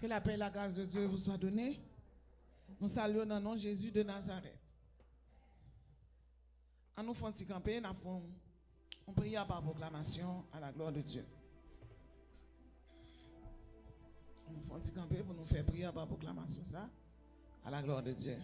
Que la paix et la grâce de Dieu vous soient données. Nous saluons dans le nom de Jésus de Nazareth. En nous faisant camper, on prie par proclamation à la gloire de Dieu. Nous faisons camper pour nous faire prier par proclamation ça à la gloire de Dieu.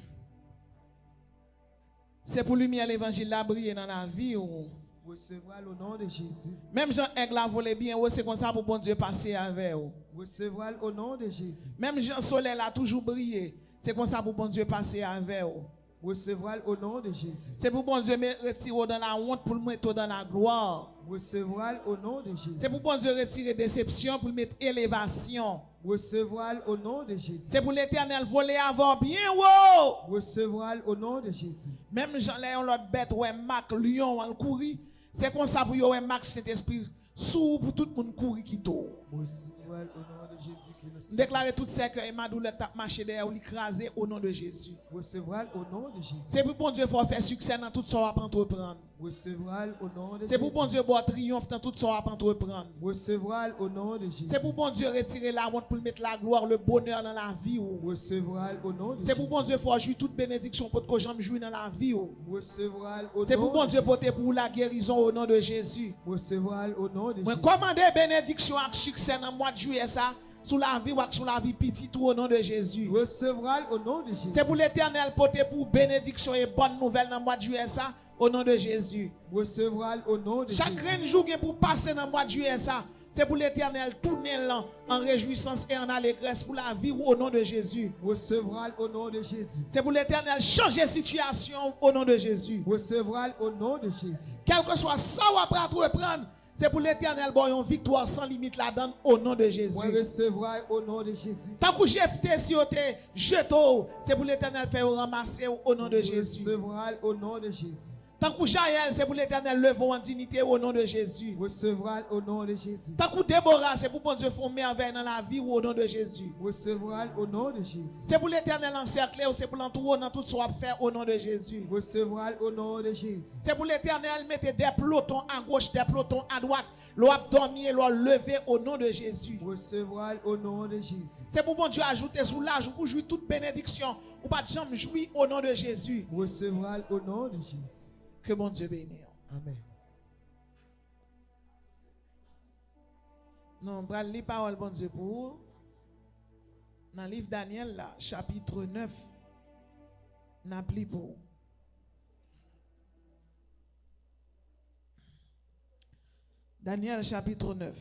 C'est pour lumière l'évangile là briller dans la vie ou Recevoir au nom de Jésus. même Jean Aigle a volé bien, c'est comme ça pour bon Dieu passer avec vous. Recevoir au nom de Jésus. Même Jean Soleil a toujours brillé, c'est comme ça pour bon Dieu passer avec vous. Recevoir au nom de Jésus. C'est pour bon Dieu me retirer dans la honte pour le mettre dans la gloire. Recevoir au nom de Jésus. C'est pour bon Dieu retirer déception pour le mettre élévation. Recevoir au nom de Jésus. C'est pour l'Éternel voler avant bien wow. Recevoir au nom de Jésus. Même Jean Léon l'autre bête ouais Mac lion en courir, c'est comme ça pour yo ouais Mac Saint-Esprit sous pour tout le monde courir qui to. Recevoir au nom de Jésus. Déclarer tout cercueil et ma douleur tape marcher derrière ou l'écraser au nom de Jésus. Recevoir au nom de Jésus. C'est pour bon Dieu faut faire succès dans tout ça à entreprendre. Recevoir au nom de Jésus. C'est pour bon Dieu boire triomphe dans tout ça à entreprendre. Recevoir au nom de Jésus. C'est pour bon Dieu retirer la honte pour mettre la gloire, le bonheur dans la vie. Recevoir au nom de Jésus. C'est pour bon Dieu faut jouir toute bénédiction pour que j'aime jouir dans la vie. Recevoir au nom. C'est pour bon Dieu porter pour la guérison au nom de Jésus. Recevoir au nom de Jésus. Moi commander bénédiction avec succès dans le mois de juillet ça. Sous la vie ou sous la vie petite au nom de Jésus. Recevoir au nom de Jésus. C'est pour l'Éternel porter pour bénédiction et bonne nouvelle dans le mois de juillet ça au nom de Jésus. Recevoir au nom de Jésus. Chaque jour pour passer dans le mois de juillet ça, c'est pour l'Éternel tourner l'an en réjouissance et en allégresse pour la vie au nom de Jésus. Recevoir au nom de Jésus. C'est pour l'Éternel changer situation au nom de Jésus. Recevoir au nom de Jésus. Quel que soit ça ou après reprendre. C'est pour l'Éternel, bon, une victoire sans limite la donne au nom de Jésus. Recevoir au nom de Jésus. Tant que jeté si vous jeté, c'est pour l'Éternel faire ramasser au nom de Jésus. Recevoir au nom de Jésus. Tant que Jaël, c'est pour l'Éternel lever en dignité au nom de Jésus. Recevoir au nom de Jésus. Tant que Déborah, c'est pour bon Dieu faire merveille dans la vie au nom de Jésus. Recevoir au nom de Jésus. C'est pour l'Éternel encercler, c'est pour l'entourer dans tout ce qu'on va faire au nom de Jésus. Recevoir au nom de Jésus. C'est pour l'Éternel mettre des pelotons à gauche, des pelotons à droite. L'on a dormi et l'on levé au nom de Jésus. Recevoir au nom de Jésus. C'est pour bon Dieu ajouter sous l'âge pour jouir toute bénédiction. Ou pas de jamais jouir au nom de Jésus. Recevoir au nom de Jésus. Que bon Dieu bénisse. Amen. Non, on va lire parole bon Dieu pour vous. Dans le livre Daniel, là, chapitre 9. N'a pris pour vous. Daniel chapitre 9.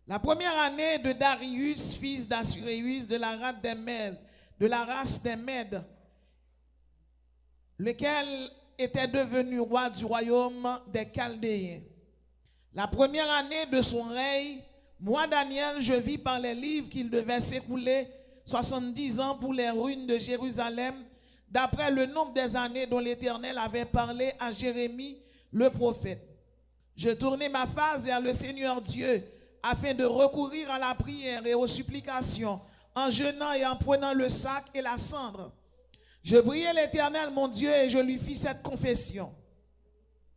La première année de Darius, fils d'Assuréus, de la race des Mèdes, lequel était devenu roi du royaume des Chaldéens. La première année de son règne, moi Daniel, je vis par les livres qu'il devait s'écouler 70 ans pour les ruines de Jérusalem, d'après le nombre des années dont l'Éternel avait parlé à Jérémie le prophète. Je tournai ma face vers le Seigneur Dieu afin de recourir à la prière et aux supplications en jeûnant et en prenant le sac et la cendre. Je priai l'Éternel mon Dieu et je lui fis cette confession.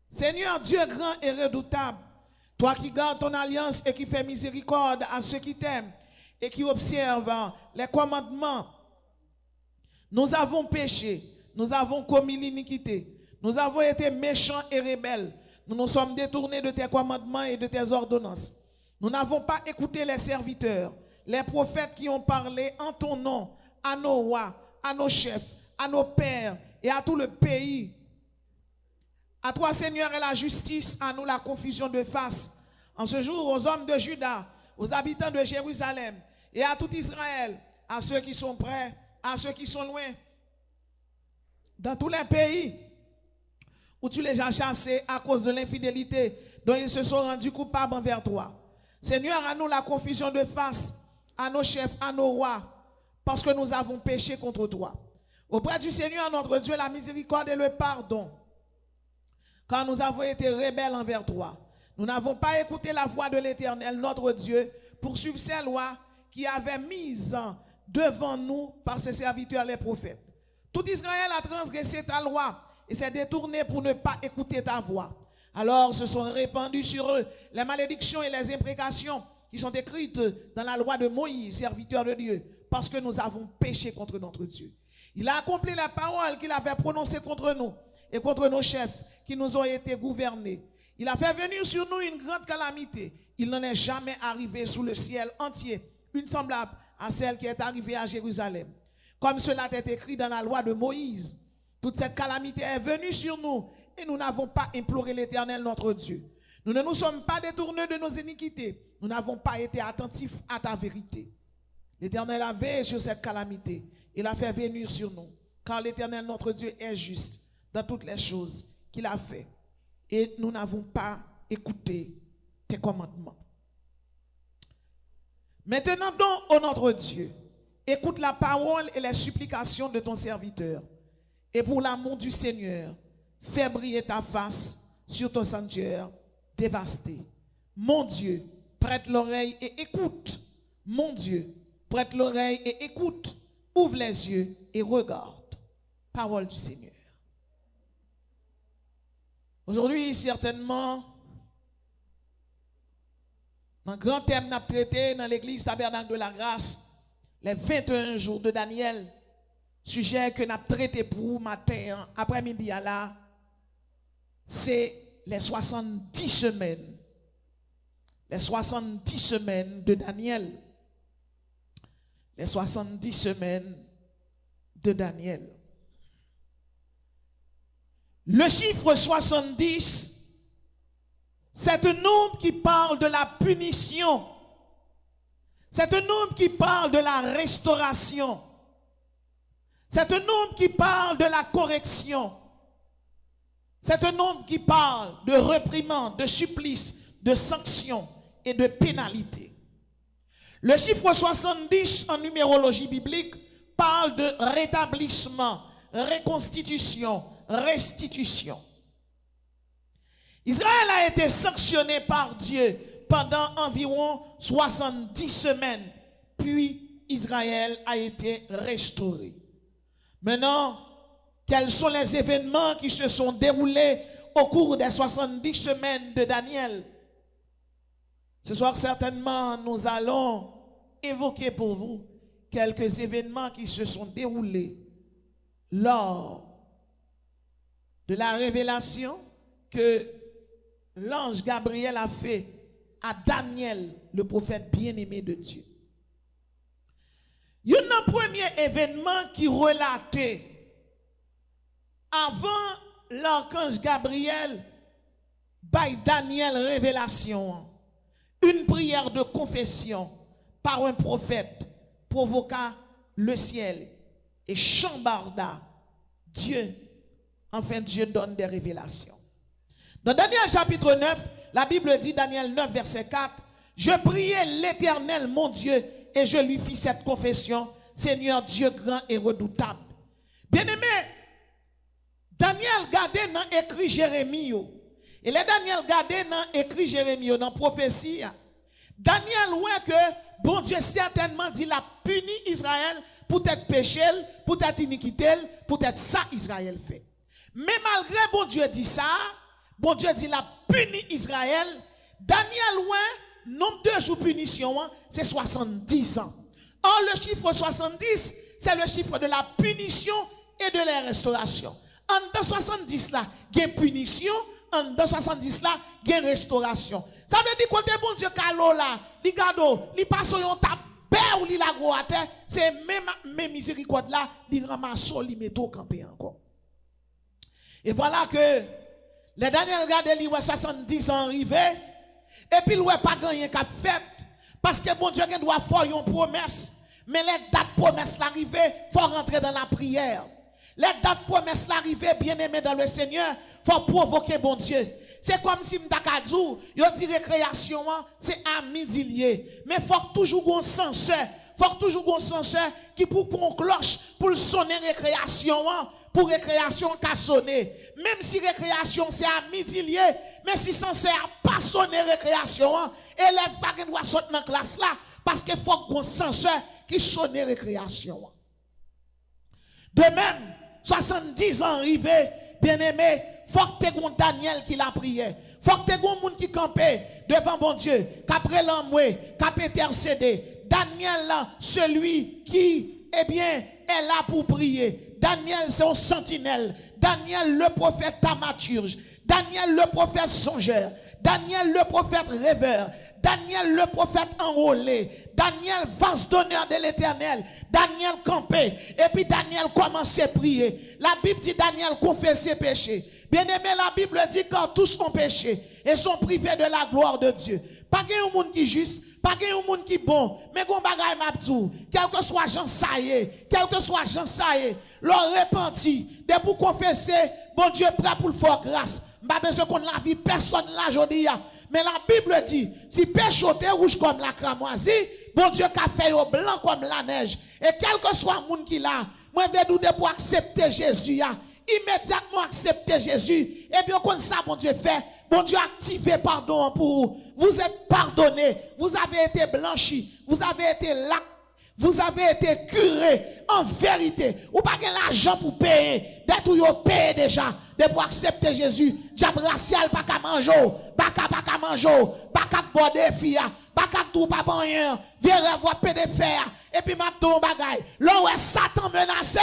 Seigneur Dieu grand et redoutable, toi qui gardes ton alliance et qui fais miséricorde à ceux qui t'aiment et qui observent les commandements, nous avons péché, nous avons commis l'iniquité, nous avons été méchants et rebelles. Nous nous sommes détournés de tes commandements et de tes ordonnances. Nous n'avons pas écouté les serviteurs, les prophètes qui ont parlé en ton nom à nos rois, à nos chefs, à nos pères et à tout le pays. À toi, Seigneur, est la justice, à nous la confusion de face. En ce jour, aux hommes de Juda, aux habitants de Jérusalem et à tout Israël, à ceux qui sont près, à ceux qui sont loin, dans tous les pays où tu les as chassés à cause de l'infidélité dont ils se sont rendus coupables envers toi. Seigneur, à nous la confusion de face, à nos chefs, à nos rois, parce que nous avons péché contre toi. Auprès du Seigneur notre Dieu, la miséricorde et le pardon, car nous avons été rebelles envers toi. Nous n'avons pas écouté la voix de l'Éternel, notre Dieu, pour suivre ces lois qui avaient mises devant nous par ses serviteurs les prophètes. Tout Israël a transgressé ta loi et s'est détourné pour ne pas écouter ta voix. Alors se sont répandues sur eux les malédictions et les imprécations qui qui sont écrites dans la loi de Moïse, serviteur de Dieu, parce que nous avons péché contre notre Dieu. Il a accompli la parole qu'il avait prononcée contre nous et contre nos chefs qui nous ont été gouvernés. Il a fait venir sur nous une grande calamité. Il n'en est jamais arrivé sous le ciel entier, une semblable à celle qui est arrivée à Jérusalem. Comme cela est écrit dans la loi de Moïse, toute cette calamité est venue sur nous et nous n'avons pas imploré l'Éternel notre Dieu. Nous ne nous sommes pas détournés de nos iniquités. Nous n'avons pas été attentifs à ta vérité. L'Éternel a veillé sur cette calamité. Il a fait venir sur nous. Car l'Éternel notre Dieu est juste dans toutes les choses qu'il a fait. Et nous n'avons pas écouté tes commandements. Maintenant donc, ô notre Dieu, écoute la parole et les supplications de ton serviteur. Et pour l'amour du Seigneur, fais briller ta face sur ton sanctuaire dévasté. Mon Dieu, prête l'oreille et écoute. Mon Dieu, prête l'oreille et écoute. Ouvre les yeux et regarde. Parole du Seigneur. Aujourd'hui, certainement, un grand thème n'a traité dans l'église Tabernacle de la Grâce, les 21 jours de Daniel, sujet que n'a traité pour matin, après-midi à là, c'est les 70 semaines. Les 70 semaines de Daniel. Les 70 semaines de Daniel. Le chiffre 70, c'est un nombre qui parle de la punition. C'est un nombre qui parle de la restauration. C'est un nombre qui parle de la correction. C'est un nombre qui parle de réprimande, de supplice, de sanction et de pénalité. Le chiffre 70 en numérologie biblique parle de rétablissement, reconstitution, restitution. Israël a été sanctionné par Dieu pendant environ 70 semaines, puis Israël a été restauré. Maintenant, quels sont les événements qui se sont déroulés au cours des 70 semaines de Daniel? Ce soir, certainement, nous allons évoquer pour vous quelques événements qui se sont déroulés lors de la révélation que l'ange Gabriel a fait à Daniel, le prophète bien-aimé de Dieu. Il y a un premier événement qui relatait avant l'archange Gabriel by Daniel révélation, une prière de confession par un prophète provoqua le ciel et chambarda Dieu. Enfin, Dieu donne des révélations. Dans Daniel chapitre 9, la Bible dit, Daniel 9 verset 4, « Je priai l'Éternel mon Dieu et je lui fis cette confession, Seigneur Dieu grand et redoutable. » Bien-aimé, Daniel gardait dans écrit Jérémie. Et les Daniel gardait dans écrit Jérémie, dans prophétie. Daniel ouais que bon Dieu certainement dit la puni Israël pour être péché, pour être iniquité, pour être ça Israël fait. Mais malgré bon Dieu dit ça, bon Dieu dit la puni Israël, Daniel ouais nombre de jours punition c'est 70 ans. Or le chiffre 70 c'est le chiffre de la punition et de la restauration. En 70 là, il y a punition, en 70 là, il y a restauration. Ça veut dire que bon Dieu kalo là, li gado, li passe yon tapé ou li la gros à terre, c'est même miséricorde là, li ramasse li meto campé encore. Et voilà que les Daniel regardent li 70 ans arrivé et puis ouais pas gagné qu'a fait parce que bon Dieu doit faire une promesse, mais les dates promesses l'arrivée, faut rentrer dans la prière. Les dates promesses l'arrivée, bien-aimé dans le Seigneur, faut provoquer bon Dieu. C'est comme si m'takadou, yo dit récréation, c'est à midi lié. Mais faut toujours un censeur, faut toujours un censeur qui pour qu'on cloche pour sonner récréation, pour récréation qu'a sonné. Même si récréation c'est à midi lié, mais si censeur pas sonner récréation, élève pas doit sortir dans classe là parce que faut qu'on censeur qui sonne récréation. De même 70 ans arrivés, bien-aimé, faut que tu aies Daniel qui l'a prié. Faut que tu aies un monde qui campait devant bon Dieu, qu'après l'envoué, qu'après intercédé. Daniel, là, celui qui, eh bien, est là pour prier. Daniel, c'est un sentinelle. Daniel, le prophète thaumaturge. Daniel, le prophète songeur. Daniel, le prophète rêveur. Daniel, le prophète enrôlé. Daniel, vase d'honneur de l'éternel. Daniel campé. Et puis Daniel commençait à prier. La Bible dit Daniel confessait péché. Bien aimé, la Bible dit quand tous ont péché et sont privés de la gloire de Dieu. Pas qu'il y ait un monde qui est juste, pas qu'il y ait un monde qui est bon, mais qu'on bagaille mabdou, quel que soit Jean Saïe, quel que soit Jean Saïe, leur repenti, de pour confesser, bon Dieu prêt pour le faire grâce. Pas besoin qu'on la vie personne là aujourd'hui. Mais la Bible dit, si péché est rouge comme la cramoisie, bon Dieu qu'a fait au blanc comme la neige. Et quel que soit le monde qui là, moi je vais douter pour accepter Jésus. Immédiatement accepter Jésus. Et bien comme ça, bon Dieu fait, bon Dieu activé pardon pour vous. Vous êtes pardonné, vous avez été blanchi, vous avez été là. Vous avez été curé en vérité. Ou pas que l'argent pour payer. Dès que vous payez déjà. De pour accepter Jésus. Diable racial, pas qu'à manger. Pas qu'à manger. Pas qu'à boire des filles. Pas qu'à tout, pas bon rien. Viens voir pédé faire. Et puis m'a tout bagay. Là où est Satan menacé.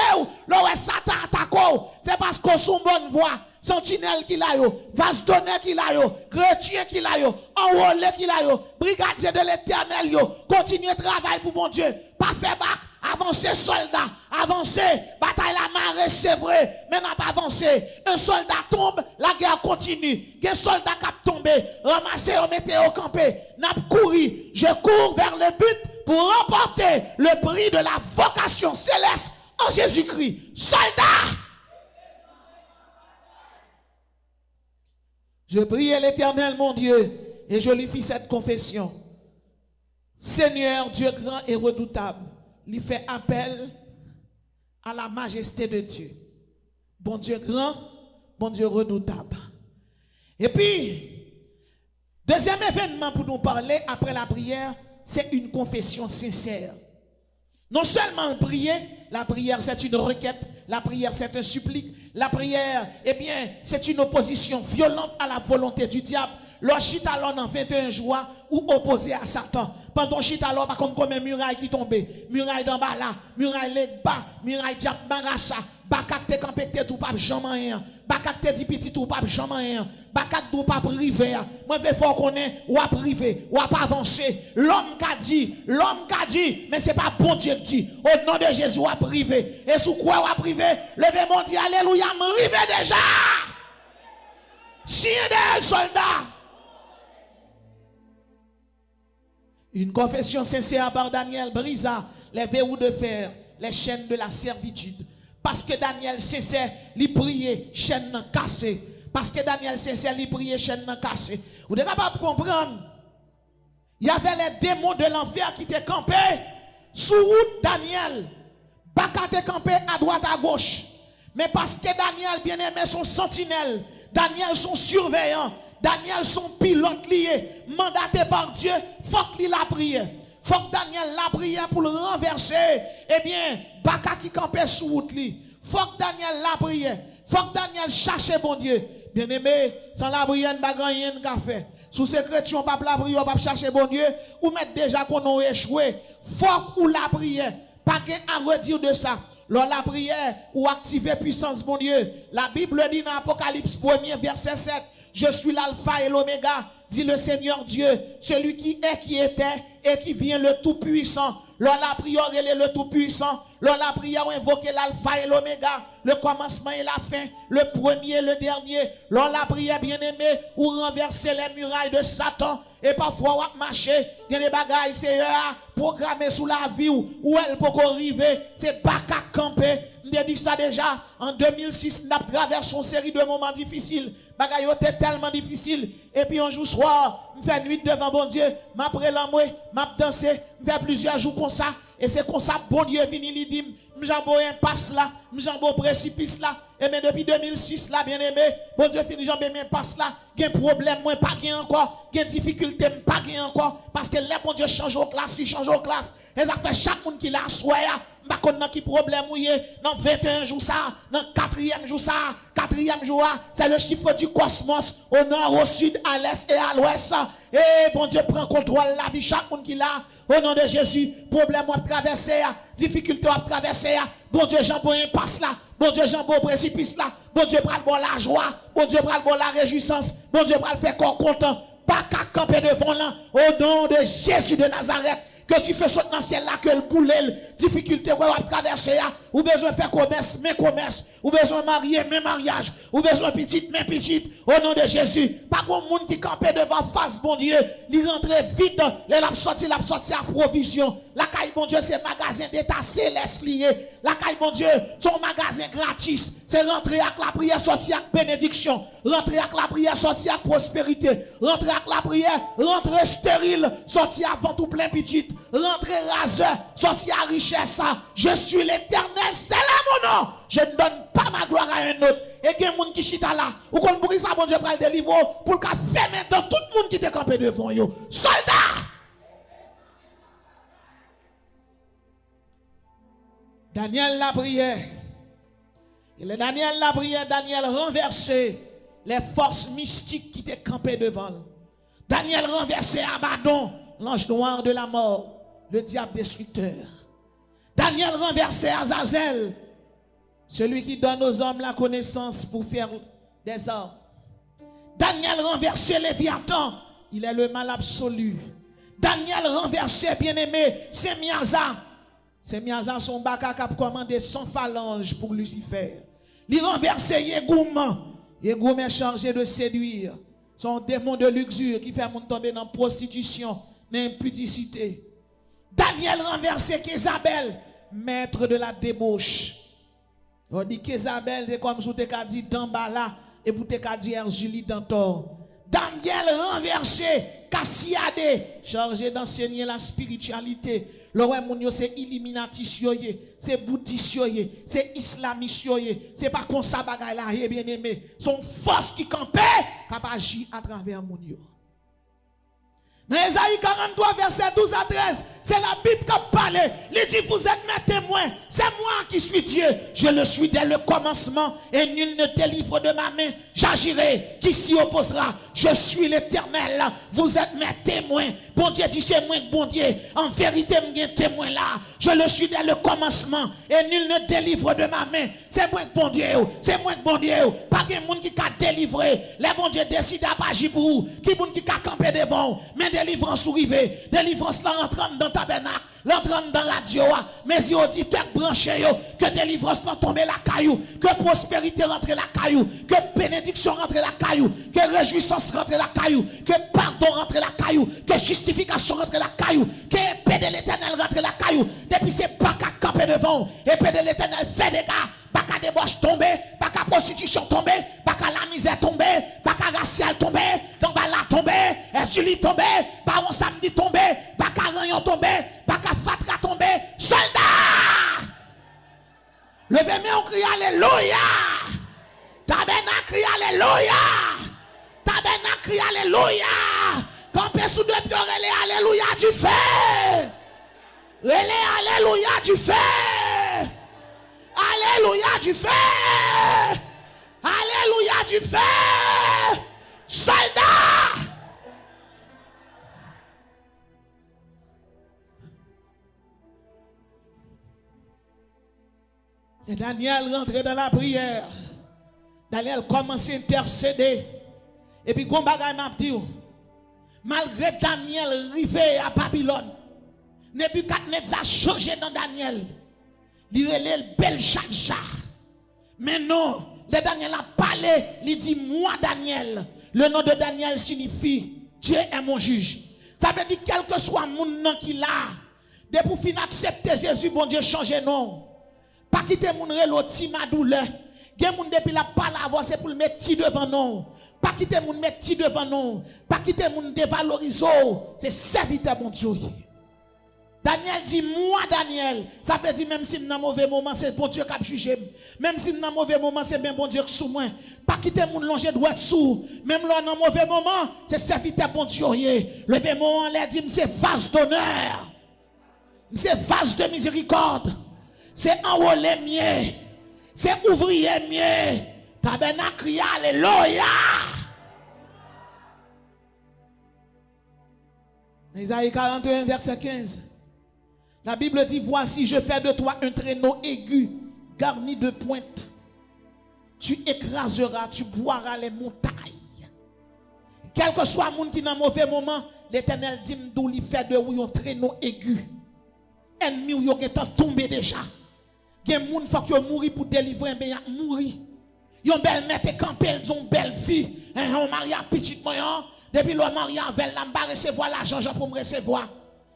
Là où est Satan attaqué. C'est parce qu'on sont bonne voie. Sentinelle qui l'a yo, vase d'honneur qui l'a yo, chrétien qui l'a yo, enrôlé qui l'a yo, brigadier de l'éternel yo, continuez travail pour mon Dieu, pas faire bac, avancez soldat, avancez, bataille la marée c'est vrai, mais n'a pas avancé, un soldat tombe, la guerre continue, un soldat qui a tombé, ramassez, mettez au campé, n'a couru, je cours vers le but pour remporter le prix de la vocation céleste en Jésus-Christ, soldat! Je priais l'Éternel, mon Dieu, et je lui fis cette confession. Seigneur, Dieu grand et redoutable, lui fait appel à la majesté de Dieu. Bon Dieu grand, bon Dieu redoutable. Et puis, deuxième événement pour nous parler après la prière, c'est une confession sincère. Non seulement prier, la prière c'est une requête, la prière c'est un supplique, la prière, eh bien, c'est une opposition violente à la volonté du diable. Le chitalon en 21 jours ou opposé à Satan. Pendant chitalon, par contre, comme une muraille qui tombait, muraille d'en bas là, muraille leg bas, muraille diable barassa, bakak te campé tout pas jamais rien, bakak te dit petit tout pas jamais rien, bakak tout pas privé. Moi, il faut qu'on ait ou à privé, ou à pas avancer. L'homme qu'a dit, mais c'est pas bon Dieu qui dit. Au nom de Jésus, ou à privé. Et sous quoi ou à privé, levez mon Dieu, alléluia, m'rivé déjà. Chien d'elle, soldat. Une confession sincère par Daniel brisa les verrous de fer, les chaînes de la servitude. Parce que Daniel sincère, lui priait, chaîne cassée. Parce que Daniel sincère, lui priait, chaîne cassée. Vous êtes capable de comprendre? Il y avait les démons de l'enfer qui étaient campés sous route Daniel. Baka te campé à droite à gauche. Mais parce que Daniel, bien aimé, son sentinelle, Daniel, son surveillant, Daniel, son pilote lié, mandaté par Dieu, faut qu'il la prière. Faut que Daniel la prière pour le renverser. Eh bien, Baka qui campait sous route li. Faut que Daniel la prière. Faut que Daniel cherche bon Dieu. Bien aimé, sans la prière, pas rien qu'à faire. Sous ces chrétiens, on ne peut pas la prière, on ne peut pas chercher bon Dieu. Ou mettre déjà qu'on a échoué. Faut que la prière. Pas qu'à redire de ça. Lors la prière ou activer puissance bon Dieu. La Bible dit dans Apocalypse 1er verset 7. Je suis l'alpha et l'oméga, dit le Seigneur Dieu, celui qui est, qui était et qui vient, le Tout-Puissant. Lors la prière, il est le Tout-Puissant. Lors la prière, on invoque l'alpha et l'oméga, le commencement et la fin, le premier et le dernier. Lors la prière, bien-aimé, ou renverser les murailles de Satan. Et parfois, on marcher, il y a des bagailles, c'est programmé sous la vie où elle peut arriver, c'est pas qu'à camper. Je dit ça déjà, en 2006, nous avons traversé une série de moments difficiles. Bagaille était tellement difficile. Et puis un jour soir, je fais nuit devant bon Dieu, m'après l'amour, m'a dansé, je fais plusieurs jours comme ça. Et c'est comme ça, bon Dieu vient, il dit, m'jambo impasse là, m'jambo précipice là, et mais depuis 2006 là, bien aimé, bon Dieu fini jambe impasse là, gen problème moi pas gen encore, gen difficulté pas gen encore, parce que là bon Dieu change aux classes, il change aux classes, et ça fait chaque monde qui l'a soya, m'pa connait qui problème ou yé, dans 21 jours ça, dans 4e jour ça, 4e jour c'est le chiffre du cosmos, au nord, au sud, à l'est et à l'ouest, et bon Dieu prend contrôle la vie chaque monde qui l'a. Au nom de Jésus, problème à traverser, difficulté à traverser, bon Dieu, Jean bon passe là, bon Dieu, Jean bon précipice là, bon Dieu, prend bon la joie, bon Dieu, prend bon la réjouissance, bon Dieu, prend faire corps content, pas qu'à camper devant là, au nom de Jésus de Nazareth. Que tu fais sauter dans le ciel là, que le boulet, difficulté à traverser, ou besoin de faire commerce, mais commerce, ou besoin de marier, mais mariage, ou besoin de petite, mais petite, au nom de Jésus. Pas bon monde qui campait devant face, bon Dieu, il rentre vite, il a sorti à provision. La caille, bon Dieu, c'est magasin d'état céleste lié. La caille, bon Dieu, son magasin gratis. C'est rentrer avec la prière, sortir avec bénédiction. Rentrer avec la prière, sortir avec prospérité. Rentrer avec la prière, rentrer stérile, sortir avant tout plein petit. Rentrer raseur, sortir à richesse. Je suis l'Éternel, c'est là mon nom. Je ne donne pas ma gloire à un autre. Et il y a des gens qui chita là. Ou qu'on pourrait ça, bon Dieu, pour le délivrer, pour le faire maintenant tout le monde qui est campé devant vous. Soldats! Daniel la prière. Et le Daniel la prière, Daniel renversé les forces mystiques qui étaient campées devant. Daniel renversé Abaddon, l'ange noir de la mort, le diable destructeur. Daniel renversé Azazel, celui qui donne aux hommes la connaissance pour faire des hommes. Daniel renversé Léviathan, il est le mal absolu. Daniel renversé, bien-aimé, c'est Miaza. C'est Miaza son baka qui a commandé 100 phalanges pour Lucifer. Il renversé Yegoum. Yegoum est chargé de séduire. Son démon de luxure qui fait mon tomber dans la prostitution, dans l'impudicité. Daniel renversé Kézabel, maître de la débauche. On dit Kézabel, c'est comme si tu as dit Dambala et vous t'as dit Erzulie Dantor. Daniel renversé Cassiade, chargé d'enseigner la spiritualité. Le roi Mounio, c'est Illuminati, c'est bouddhiste, c'est islamiste, c'est pas comme ça, bagaille là, bien aimé. Son force qui campait, qui agit à travers Mounio. Dans Ésaïe 43, verset 12 à 13, c'est la Bible qui a parlé. Il dit, vous êtes mes témoins. C'est moi qui suis Dieu. Je le suis dès le commencement et nul ne délivre de ma main. J'agirai. Qui s'y opposera? Je suis l'Éternel. Vous êtes mes témoins. Bon Dieu dit, c'est moi, bon Dieu. En vérité, je suis témoin là. Je le suis dès le commencement et nul ne délivre de ma main. C'est moi, bon Dieu. C'est moi, bon Dieu. Pas de monde qui a délivré. Les bon Dieu décide à pas agir pour vous. Qui monde qui a campé devant. Mais délivrance arrivée. Délivrance là entrant dans tabernacle, l'entrant dans la radio, mes auditeurs branchés, que délivrance là tombe la caillou, que prospérité rentre la caillou, que bénédiction rentre la caillou, que réjouissance rentre la caillou, que pardon rentre la caillou, que justification rentre la caillou, que épée de l'Éternel rentre la caillou. Depuis c'est pas qu'à camper devant, épée de l'Éternel fait des gars. Pas qu'à débauche tomber, pas qu'à prostitution tomber, pas qu'à la misère tomber, pas qu'à racial tomber, donc bah là tomber, Julie tomber, pas on samedi tomber, pas qu'à rayon tomber, pas qu'à fatra tomber, soldats! Levez-moi, on crie Alléluia! Tabernacle crie Alléluia! Tabernacle crie Alléluia! Campez sous deux pieds, relais Alléluia du feu! Relais Alléluia du feu! Alléluia du feu! Alléluia du feu! Soldats! Et Daniel rentrait dans la prière. Daniel commençait à intercéder. Et puis, Gombaga m'a dit, malgré Daniel arrivé à Babylone, Nebuchadnezzar a changé dans Daniel. Il relève le Belshazzar. Mais non, le Daniel a parlé, il dit moi Daniel. Le nom de Daniel signifie Dieu est mon juge. Ça veut dire quel que soit mon nom qu'il a, dès pour finir accepter Jésus, bon Dieu changer nom. Pas quitter mon reloti ma douleur. Gen moun depuis la parole avoir c'est pour le mettre devant nous. Pas quitter moun mettre devant nous. Pas quitter moun dévaloriser. C'est serviteur mon Dieu. Daniel dit, moi Daniel, ça veut dire même si dans un mauvais moment, c'est bon Dieu qui a jugé. Même si dans un mauvais moment, c'est bien bon Dieu qui sous moi. Pas quitter mon longer doit être sous. Même là, dans un mauvais moment, c'est serviteur bon Dieu. Le moment, on dit, c'est vase d'honneur. C'est vase de miséricorde. C'est enrôlé mieux. C'est ouvrier mieux. Tabernacle, alléluia. Isaïe 41, verset 15. La Bible dit, voici, je fais de toi un traîneau aigu, garni de pointes. Tu écraseras, tu boiras les montagnes. Quel que soit le monde qui est dans un mauvais moment, l'Éternel dit, d'où il fait de vous un traîneau aigu. Ennemi ou qui est tombé déjà. Il y a des gens qui ont mouru pour délivrer, mais ils ont mouru. Ils ont belle mère et campé, ils ont belle fille. Ils ont marié à petite moyen. Depuis le marié avec la m'a recevoir l'argent pour me recevoir.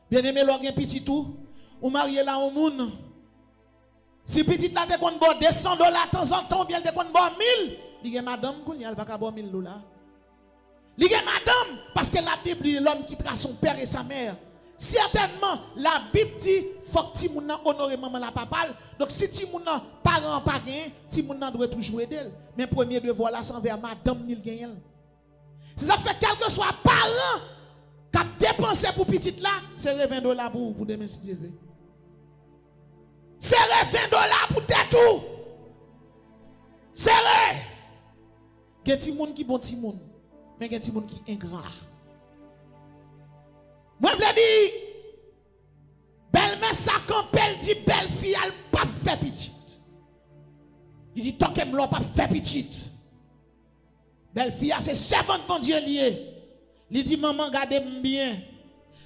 Bien aimé, l'on a un petit tout. Ou marié là au monde. Si petit là te compte bon $200 de temps en temps, bien te compte bon 1000. Il y a madame qui n'a pas bon $1000. Il y a madame parce que la Bible dit l'homme quittera son père et sa mère. Certainement, la Bible dit faut que ti moun honorer maman la papa. Donc si ti moun parent pas gain, ti moun doit toujours aider. Mais premier devoir là sans vers madame ni gagne. Si ça fait quel que soit parent qui a dépensé pour petite là, c'est $20 pour demain si Dieu veut. C'est $20 pour tout. C'est vrai. Il y a des gens qui bon petit monde, mais il y a des gens qui ingrat. Moi je veux dire, belle-mère ça quand elle dit belle fille, elle pas fait petite. Il dit tant qu'elle l'a pas fait petite. Belle fille c'est servante bon Dieu lié. Il dit maman gardez bien.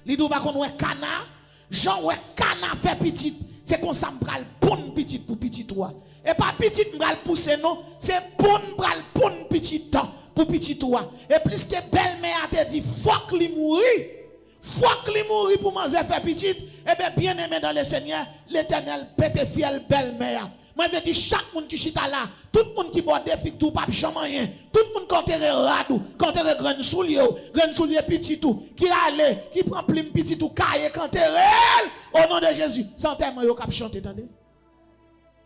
Il dit pas qu'on ouais cana, Jean ouais cana fait petite. C'est comme ça m'bral bonne petite pour petit toi. Et pas petite m'bral pousser non, c'est bonne bral bonne petite temps pour petit toi. Et plus que belle-mère a te dit faut qu'il mourir. Faut qu'il mourir pour manger faire petite. Et bien aimé dans le Seigneur, l'Éternel pète fiel belle-mère. Moi je dis chaque monde qui chita là, tout le monde qui boit des filles tout pas jamais rien. Tout le monde quand est radou, quand est grand soulier petit tout, qui allait, qui prend plume petit tout caille quand est au nom de Jésus. Sans tellement yo cap chanter attendez.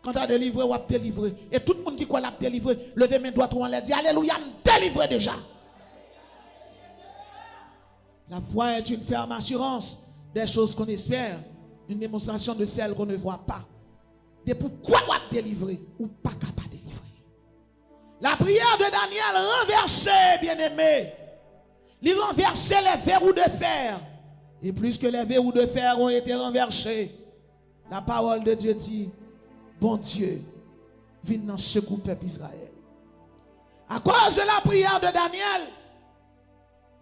Quand tu as délivré ou a délivré et tout le monde qui croit l'a délivré, levez mes doigts tout en l'air dit alléluia, me délivré déjà. La foi est une ferme assurance des choses qu'on espère, une démonstration de celles qu'on ne voit pas. De pourquoi on va délivrer ou pas capable de délivrer. La prière de Daniel renversée, bien-aimé. Il renversait les verrous de fer. Et plus que les verrous de fer ont été renversés, la parole de Dieu dit, bon Dieu, viens dans ce groupe peuple Israël. À cause de la prière de Daniel,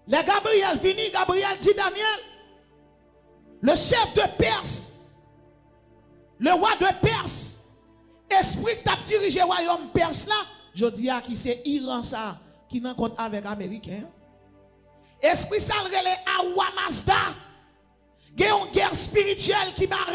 le Gabriel finit, Gabriel dit Daniel, le chef de Perse, le roi de Perse, esprit qui t'a dirigé le royaume Perse là, je dis à qui c'est Iran ça, qui n'a compte avec Américain. Esprit ça le Awa Mazda, il y a une guerre spirituelle qui marre.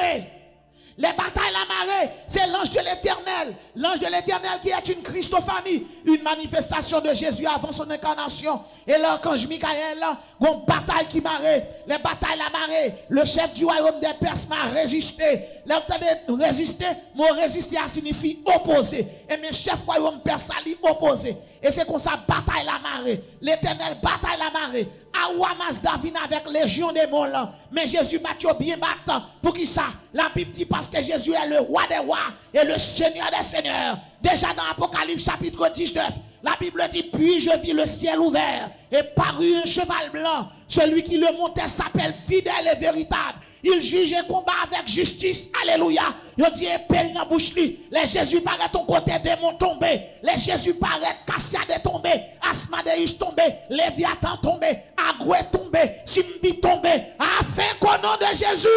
Les batailles la marée, c'est l'ange de l'Éternel. L'ange de l'Éternel qui est une Christophanie, une manifestation de Jésus avant son incarnation. Et l'archange Michael, une bataille qui marée. Les batailles la marée. Le chef du royaume des Perses m'a résisté. Là, vous avez résisté, mot résister signifie opposer. Et mes chefs royaume perse a opposé. Et c'est comme ça, bataille la marée. L'Éternel bataille la marée. Awa Mazda vient avec légion des mots. Mais Jésus battu bien battant. Pour qui ça? La Bible dit parce que Jésus est le roi des rois et le Seigneur des seigneurs. Déjà dans Apocalypse chapitre 19, la Bible dit, puis je vis le ciel ouvert et parut un cheval blanc. Celui qui le montait s'appelle fidèle et véritable. Il juge et combat avec justice. Alléluia. Il dit épée dans bouche li. Les Jésus paraît ton côté démon tombé. Les Jésus paraît Cassiade tombé. Asmadeus tombé. Léviathan tombé. Agoué tombé. Simbi tombé. Afin qu'au nom de Jésus,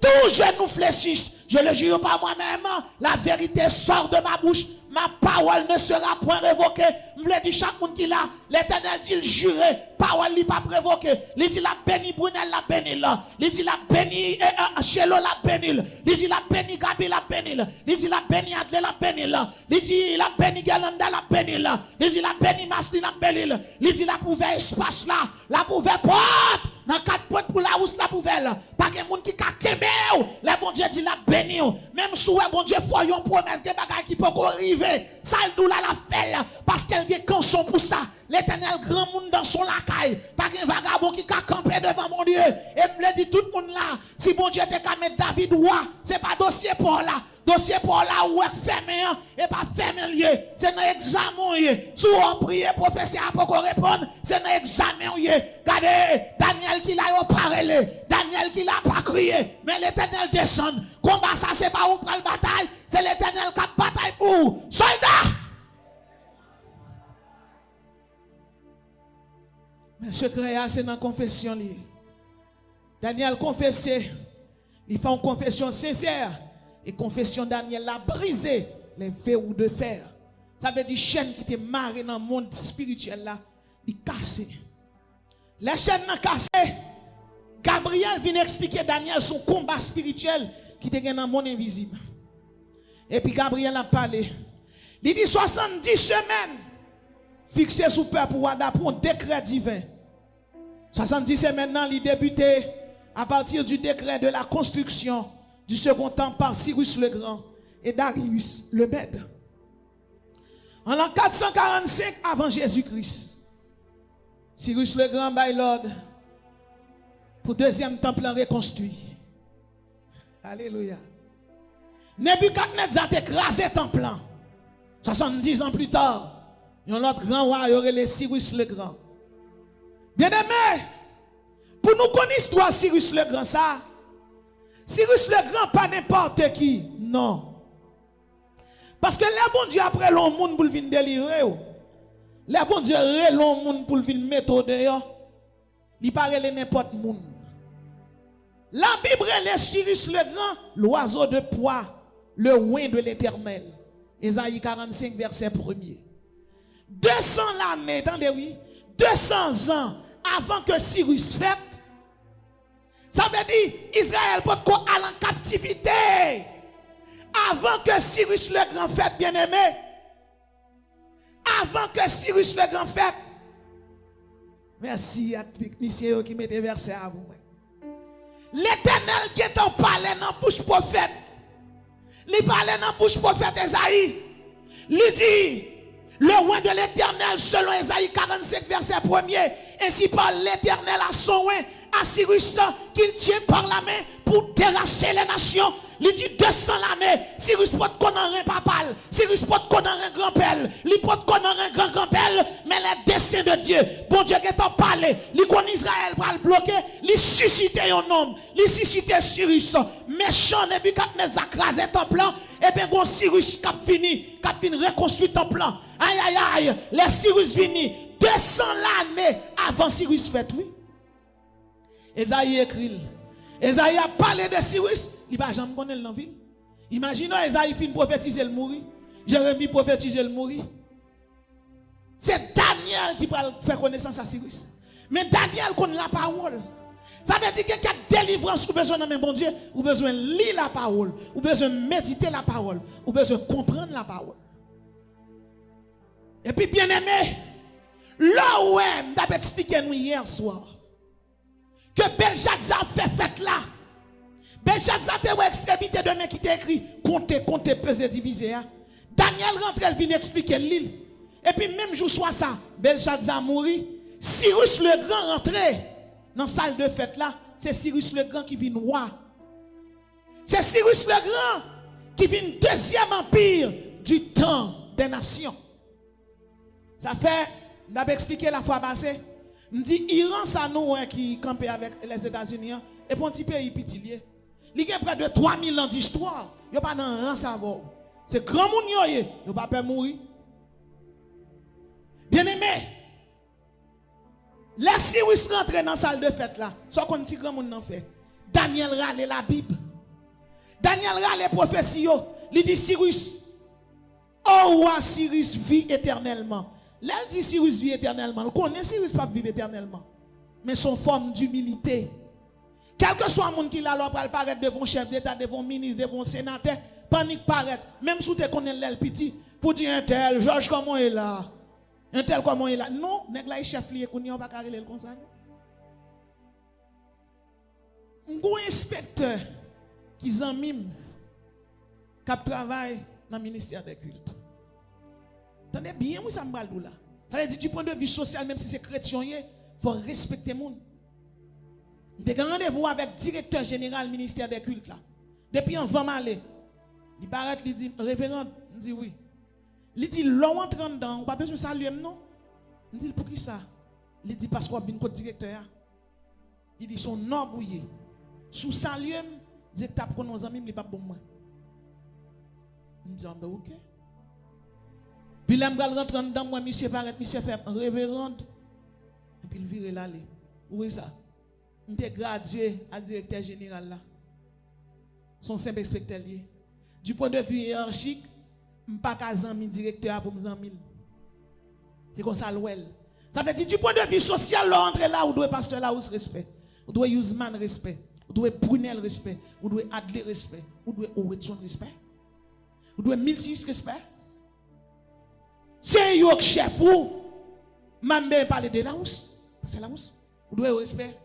tous genou fléchissent. Je le jure par moi-même, la vérité sort de ma bouche, ma parole ne sera point révoquée. Je voulais dire chaque monde qui l'a, l'Éternel dit le juré, parole n'est pas révoquée. Il dit la béni Brunel la béni là. Il dit la béni Chelo la béni. Il dit la béni Gabi la béni. Il dit la béni Adle la béni là. Il dit la béni Galanda la béni là. Il dit la béni Masli la béni. Il dit la pouvait espace là, la pouvait porte. dans 4 points pour la housse la pouvelle. Pas de monde qui ka kembe ou. Le bon Dieu dit la béni ou. Même sous bon Dieu faut yon promesse que bagay qui peut arriver. Ça dou la fait parce qu'elle gen canson pour ça. L'Éternel grand monde dans son lacaille. Pas de vagabond qui ka camper devant mon Dieu. Et me dit tout le monde là, si bon Dieu te ka mettre David roi, c'est pas dossier pour là. Dossier pour là où est fermé et pas fermé lieu. C'est un examen. Si on prie, professeur pour qu'on réponde, c'est un examen. Regardez, Daniel qui l'a parlé, Daniel qui l'a pas crié, mais l'Éternel descend. Combat ça, c'est pas où pour la bataille, c'est l'Éternel qui a bataille pour soldats. Mais secret, c'est dans la confession. Daniel confessé, il fait une confession sincère. Et confession Daniel a brisé les verrous de fer. Ça veut dire chaîne qui était marrée dans le monde spirituel là, il cassé. Les chaînes sont cassées. Gabriel vient expliquer Daniel son combat spirituel qui était dans le monde invisible. Et puis Gabriel a parlé. Il dit 70 semaines fixées sous peuple pour un décret divin. 70 semaines maintenant, il débutait à partir du décret de la construction du second temple par Cyrus le Grand et Darius le Mède. En l'an 445 avant Jésus-Christ, Cyrus le Grand by l'ordre pour deuxième temple reconstruit. Alléluia. Nebuchadnezzar a écrasé le temple. 70 ans plus tard, il y a un autre grand roi, il y aurait le Cyrus le Grand. Bien aimé, pour nous connaître l'histoire Cyrus le Grand, ça, Cyrus le Grand, pas n'importe qui. Non. Parce que les bon Dieu après l'on monde pour venir délivrer. Les bon Dieu l'on monde pour venir mettre dehors. Il paraît n'importe monde. La Bible est Cyrus le Grand, l'oiseau de poids, le oin de l'Éternel. Ésaïe 45 verset 1er. 200 l'année, attendez oui, 200 ans avant que Cyrus fête. Ça veut dire Israël peut aller en captivité avant que Cyrus le Grand fête, bien aimé. Avant que Cyrus le Grand fête. Merci à technicien qui mettait verset à vous. L'Éternel qui est en palais dans la bouche prophète. Il parlait dans la bouche prophète Esaïe. Il dit, le roi de l'Éternel selon Esaïe 45 verset 1er. Ainsi parle l'Éternel à son roi, à Cyrus, qu'il tient par la main pour terrasser les nations. Il dit 200 l'année, Cyrus peut connaître un papal, Cyrus peut connaître un grand-père, il peut connaître un grand-grand-père, mais les desseins de Dieu, bon Dieu qui est en parlé, il connaît Israël pour le bloquer, il suscite un homme, il suscite Cyrus, méchant Nebuchadnezzar crasé ton plan, et bien bon Cyrus qui a fini reconstruire ton plan. Aïe aïe aïe, les Cyrus vini 200 l'année avant Cyrus fait, oui. Esaïe écrit. Esaïe a parlé de Cyrus, il va jamais connaître dans la ville. Imaginez Esaïe fin prophétiser le mourir. Jérémie prophétiser le mourir. C'est Daniel qui va faire connaissance à Cyrus. Mais Daniel connaît la parole. Ça veut dire qu'il y a délivrance ou besoin de mon bon Dieu, ou besoin de lire la parole, ou besoin de méditer la parole, ou besoin de comprendre la parole. Et puis bien aimé, là où je expliqué nous hier soir, que Belshazzar fait fête là. Belshazzar te ou extrémité de main qui t'a écrit compter, peser, diviser. Daniel rentre, elle vient expliquer l'île. Et puis même jour soit ça, Belshazzar mourit. Cyrus le Grand rentré dans la salle de fête là. C'est Cyrus le Grand qui vient roi. C'est Cyrus le Grand qui vient deuxième empire du temps des nations. Ça fait, on a expliqué la fois passée. On dit Iran, ça nous qui campait avec les États-Unis, et pour un petit pays petit. Il y a près de 3000 ans d'histoire. Il n'y a pas dans un savoir. C'est grand monde, il n'y a pas peur de mourir. Bien aimé, les Cyrus rentrent dans la salle de fête là. Soit qu'on dit grand monde en fait. Daniel râle la Bible. Daniel râle prophétie. Il dit Cyrus, oh roi Cyrus vit éternellement. Là, il dit Cyrus vit éternellement. On connaît Cyrus pas vivre éternellement. Mais son forme d'humilité. Quel que soit le monde qui l'a, alors pour paraître devant chef d'État, devant ministre, devant sénateur, panique paraître. Même si tu connais l'aile petit, pour dire un tel, Georges comment il est là. Un tel comment il est là. Non, nèg là chef lié qu'on n'y a pas carré comme ça. un inspecteur qui s'enmime, qui travaille dans le ministère des cultes. Attendez bien, oui, ça me parle là. Ça veut dire, du point de vue social, même si c'est chrétien, il faut respecter le monde. J'ai un rendez-vous avec le directeur général du ministère des cultes là. Depuis un vent malé, il paraît, il dit, révérend, il dit oui. Il dit, l'on entre dedans, on n'a pas besoin de saluer, non? Il dit, pour qui ça? Il dit, parce qu'on vient de directeur. Il dit, son nom bouillé. Sous saluer, il dit, t'as pris nos amis, il n'est pas bon moi. Il dit, ben ok. Puis là, je rentre dedans, moi, monsieur paraît, monsieur fait révérend. Et puis il vire l'aller. Où est ça? Je suis gradué à directeur général là. Son simple inspecteur lié. Du point de vue hiérarchique, je ne suis pas qu'un directeur pour mes amis. C'est comme ça l'ouel. Ça veut dire du point de vue social, là, entre là, vous doit pasteur là, où respect. Vous doit Usman respect. Vous doit Brunel respect. Vous doit Adler respect. Vous doit Owetson respect. Vous doit 1006 respect. C'est un chef ou, je parler de la housse. C'est la housse. Vous doit respect.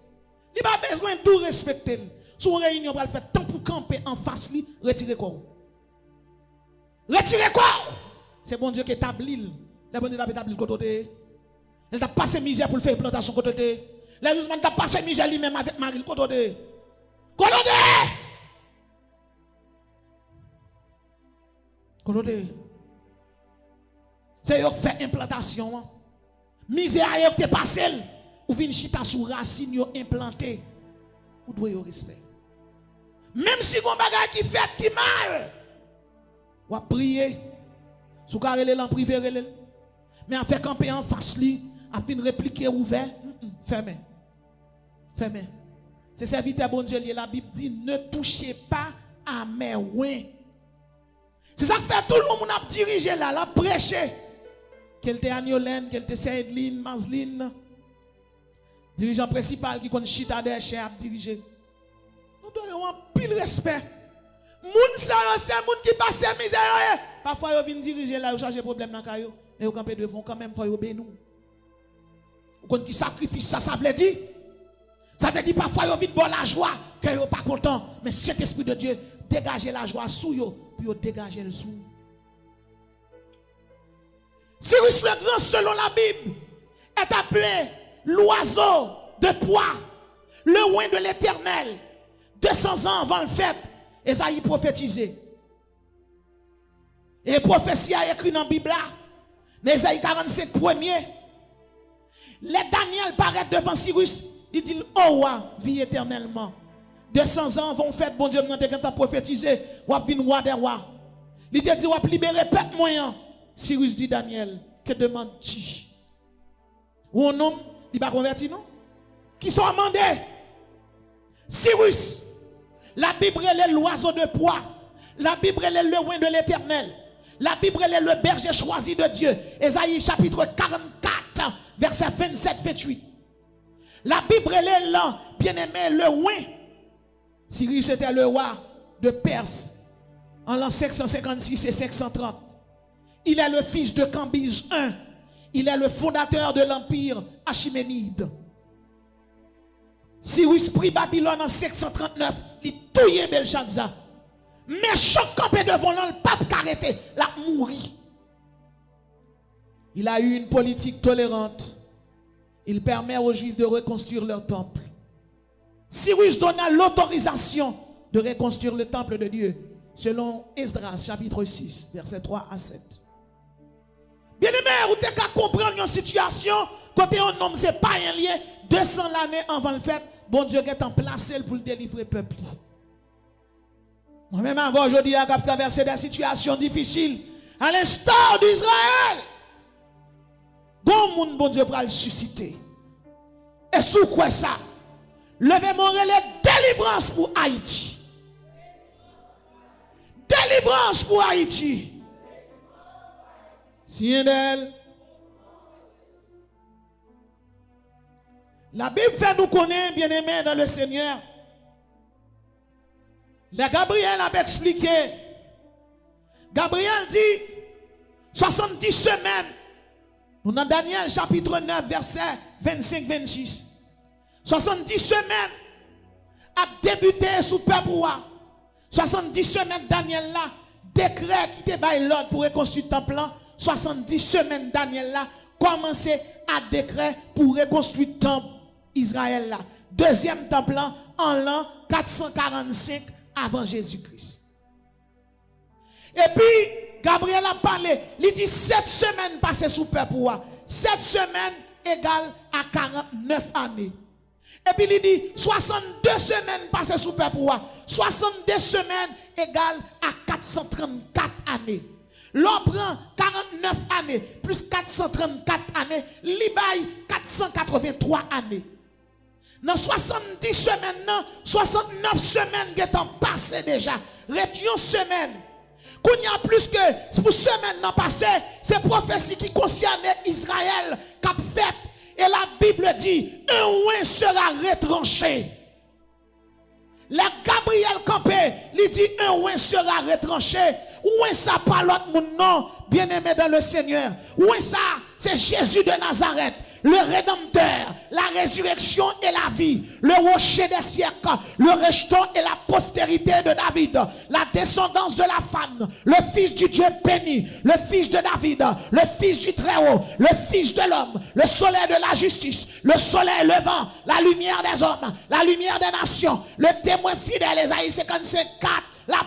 Il n'y a pas besoin de tout respecter. Si on réunion, on va faire temps pour camper en face, retirer quoi? Retirer quoi? C'est bon Dieu qui établit. Le bon Dieu qui établit le côté. Elle t'a passé misère pour faire plantation côté. Les Ousmane t'a passé misère lui-même avec Marie côté. Côté. C'est eux qui fait implantation. Misère a été passé. Ou vient chita sous racine yo implanté. Ou doit yo respect. Même si on bagage qui fait qui mal. Ou prier. Sous carré l'en privé mais en fait camper en face li, a fin répliquer ouvert, fermé. Fermé. C'est serviteur bon Dieu, la Bible dit ne touchez pas à mes ouins. C'est ça que fait tout le monde a dirigé là, la prêcher. Quel était Agnolène, quel était Saïdline, Mazline. Dirigeant principal qui connaît chita des chefs à diriger. Nous devons avoir pile respect. Moun sa c'est moun qui passe misère. Parfois ils viennent diriger là, ils chercher problème dans caillou, mais ils camper devant quand même faut obéir nous. Vous qui sacrifice ça veut dire. Ça veut dire parfois ils viennent bon la joie, que ils pas content, mais cet esprit de Dieu dégager la joie sous yo, puis dégager le sous. Cyrus le grand selon la Bible est appelé l'oiseau de poids, le oin de l'Éternel. 200 ans avant le fait, Esaïe prophétisé. Et prophétie a écrit dans la Bible là, Esaïe 45 premier. Les Daniel paraît devant Cyrus, il dit oh vie éternellement. 200 ans vont faire bon Dieu quand tu as prophétisé, ou vin roi des rois. Il te dit ou libérer peuple moyen. Cyrus dit Daniel, que demande-tu? Ou un homme, il va convertir non? Qui sont amendés? Cyrus, la Bible est l'oiseau de poids. La Bible est le oin de l'Éternel. La Bible est le berger choisi de Dieu. Ésaïe chapitre 44, verset 27-28. La Bible est là, bien-aimé, le oin. Cyrus était le roi de Perse en l'an 556 et 530. Il est le fils de Cambyse I. Il est le fondateur de l'empire Achéménide. Cyrus prit Babylone en 539. Il touillait Belshazzar. Mais chaque campé devant lui, le pape arrêté, l'a mouri. Il a eu une politique tolérante. Il permet aux Juifs de reconstruire leur temple. Cyrus donna l'autorisation de reconstruire le temple de Dieu, selon Esdras chapitre 6, versets 3 à 7. Bien-aimé, vous avez qu'à comprendre une situation, côté un homme, ce n'est pas un lien, 200 l'année avant le fait, bon Dieu est en place pour délivrer le peuple. Moi-même, avant aujourd'hui, j'ai traversé des situations difficiles, à l'instar d'Israël. Bon Dieu pour le susciter. Et sous quoi ça? Levez mon relais, délivrance pour Haïti. Délivrance pour Haïti. Si un d'elle. La Bible fait nous connaître, bien-aimés dans le Seigneur. Le Gabriel a expliqué. Gabriel dit 70 semaines. Nous dans Daniel chapitre 9, verset 25-26. 70 semaines a débuté sous peuple. 70 semaines Daniel là, décret qui te bail l'ordre pour reconstruire le temple. 70 semaines Daniel là, commencé à décret pour reconstruire le temple Israël là. Deuxième temple là, en l'an 445 avant Jésus-Christ. Et puis, Gabriel a parlé, il dit 7 semaines passées sous peuple. 7 semaines égale à 49 années. Et puis il dit 62 semaines passées sous peuple. 62 semaines égale à 434 années. L'on prend 49 années plus 434 années, l'Ibaï 483 années. Dans 70 semaines, 69 semaines qui sont passées déjà. Rétion semaine. Qu'on y a plus que pour semaine passée, c'est prophétie qui concernait Israël qu'a fait. Et la Bible dit, un ouin sera retranché. Le Gabriel campé, il dit, un ouin sera retranché. Ouin ça pas l'autre monde non, bien-aimé dans le Seigneur. Ouin ça, c'est Jésus de Nazareth. Le Rédempteur, la résurrection et la vie, le rocher des siècles, le rejeton et la postérité de David, la descendance de la femme, le fils du Dieu béni, le fils de David, le fils du Très-Haut, le fils de l'homme, le soleil de la justice, le soleil levant, la lumière des hommes, la lumière des nations, le témoin fidèle, Ésaïe 55:4. La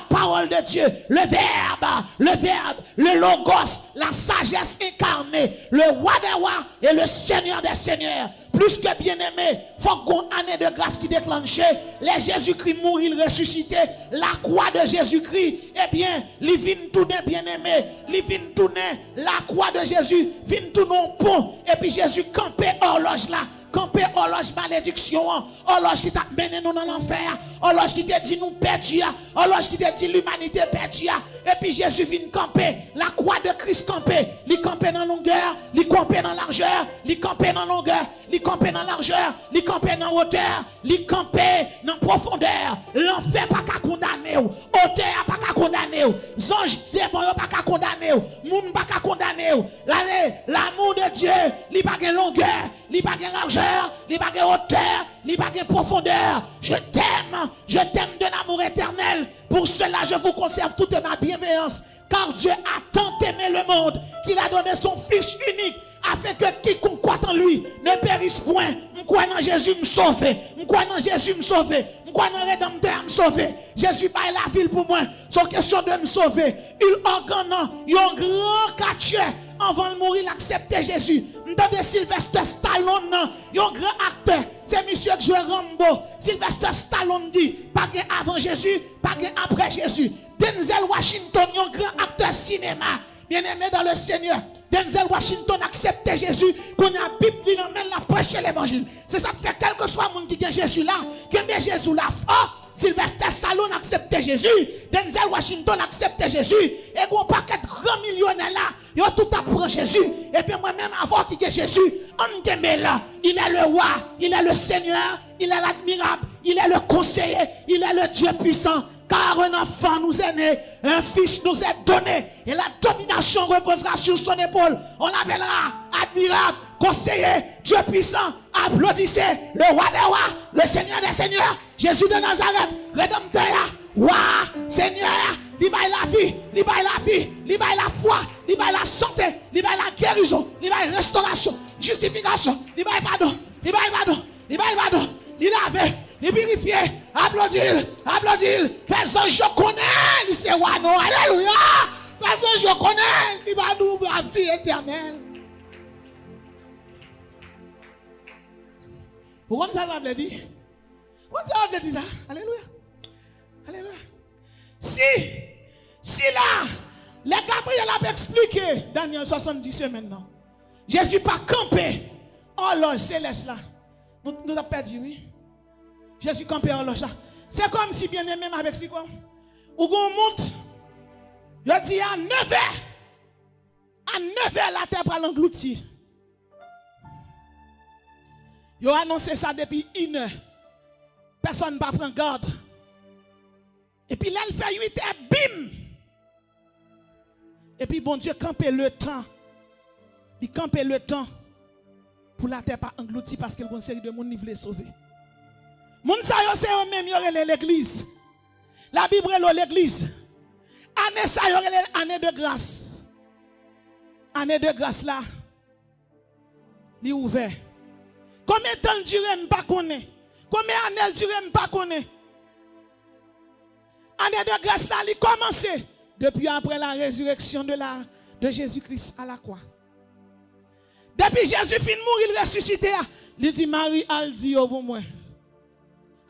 parole de Dieu, le verbe, le logos, la sagesse incarnée, le roi des rois et le seigneur des seigneurs. Plus que bien-aimé, faut qu'on année de grâce qui déclenchait, les Jésus-Christ mourir, il ressuscité, la croix de Jésus-Christ, eh bien, il vient tourner bien-aimé, il vient tourner la croix de Jésus, vient tourner au pont, et puis Jésus campé horloge là. Campé horloge malédiction, horloge qui t'a mené nous dans l'enfer, horloge qui t'a dit nous perdus, horloge qui t'a dit l'humanité perdue. Et puis Jésus vient camper, la croix de Christ camper, il camper dans longueur, il camper dans largeur, il camper dans longueur, il camper dans largeur, il camper dans hauteur, il camper dans profondeur. L'enfer pas qu'à condamner, hauteur pas qu'à condamner, ange démon pas qu'à condamner, monde pas qu'à condamner. L'amour de Dieu, il pas qu'à longueur, il pas qu'à largeur, il pas qu'à hauteur, il pas qu'à profondeur. Je t'aime d'un amour éternel. Pour cela, je vous conserve toute ma bienveillance. Car Dieu a tant aimé le monde qu'il a donné son Fils unique afin que quiconque croit en lui ne périsse point. Je crois dans Jésus me sauver. Je crois dans Jésus me sauver. Je crois dans le Rédempteur me sauver. Jésus baille la ville pour moi. C'est question de me sauver. Il organe un grand quartier. Avant de mourir, il acceptait Jésus. M'entendez Sylvester Stallone, un grand acteur. C'est monsieur qui joue Rambo. Sylvester Stallone dit, pas que avant Jésus, pas que après Jésus. Denzel Washington, un grand acteur cinéma. Bien-aimé dans le Seigneur. Denzel Washington acceptait Jésus. Qu'on a Bible, il emmène la prêcher l'évangile. C'est ça qui fait quel que soit le monde qui a Jésus là, qui aime Jésus là. Sylvester Stallone acceptait Jésus. Denzel Washington acceptait Jésus. Et qu'on paquet de grands millionnaires là, ils ont tout apprend Jésus. Et puis moi-même, avant qu'il y ait Jésus, on t'aime là. Il est le roi, il est le Seigneur, il est l'admirable, il est le conseiller, il est le Dieu puissant. Car un enfant nous est né, un fils nous est donné, et la domination reposera sur son épaule. On l'appellera admirable, conseiller, Dieu puissant. Applaudissez le roi des rois, le Seigneur des seigneurs, Jésus de Nazareth, Rédempteur, roi, Seigneur. Il baille la vie, il baille la vie, il baille la foi, il baille la santé, il baille la guérison, il baille restauration, justification, il baille pardon, il baille pardon, il baille pardon, il lave. Il purifie, applaudit, personne je connais, il c'est roi, non, alléluia, personne je connais, il va nous la vie éternelle. Pourquoi ça veut dire? Pourquoi ça veut dire ça? Alléluia, alléluia. Si là, les Gabriel a expliqué, Daniel 70 semaines maintenant, Jésus pas campé, oh l'ange céleste là, nous avons perdu, oui. Jésus campé en loge là. C'est comme si bien aimé avec si quoi. Ou on monte. Je dis à 9h. À 9h la terre va l'engloutir. Ils ont annoncé ça depuis 1h. Personne ne va prendre garde. Et puis là, il fait 8h, bim. Et puis bon Dieu campé le temps. Il campé le temps pour la terre pas engloutir parce qu'il y a une série de monde qui veut sauver. Moun sa yo c'est eux même yorele l'église. La Bible est l'église. Année ça yorele année de grâce. Année de grâce là. Li ouvert. Combien de temps dure m'pas connaît? Combien d'années dure m'pas connaît? Année de grâce là, il commencé depuis après la résurrection de Jésus-Christ à la croix. Depuis Jésus fin mourir, il ressuscité, il dit Marie, al dit pour moi.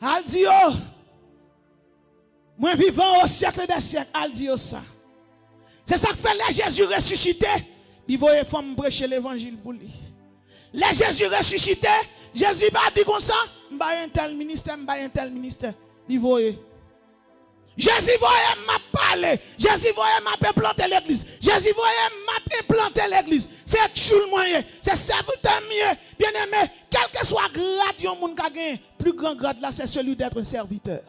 Al dit moi vivant au siècle des siècles, al dit ça. C'est ça que fait les Jésus ressuscité, il voyait femme prêcher l'évangile pour lui. Les Jésus ressuscité, Jésus pas dit comme ça, m'ba un tel ministère, il voyait. Jésus voyait m'a parler. Jésus voyait m'a planter l'église. Jésus voyait m'a planter l'église. C'est tout le moyen. C'est serviteur mieux. Bien aimé, quel que soit grade yon moun ka gen, plus grand grade là c'est celui d'être un serviteur.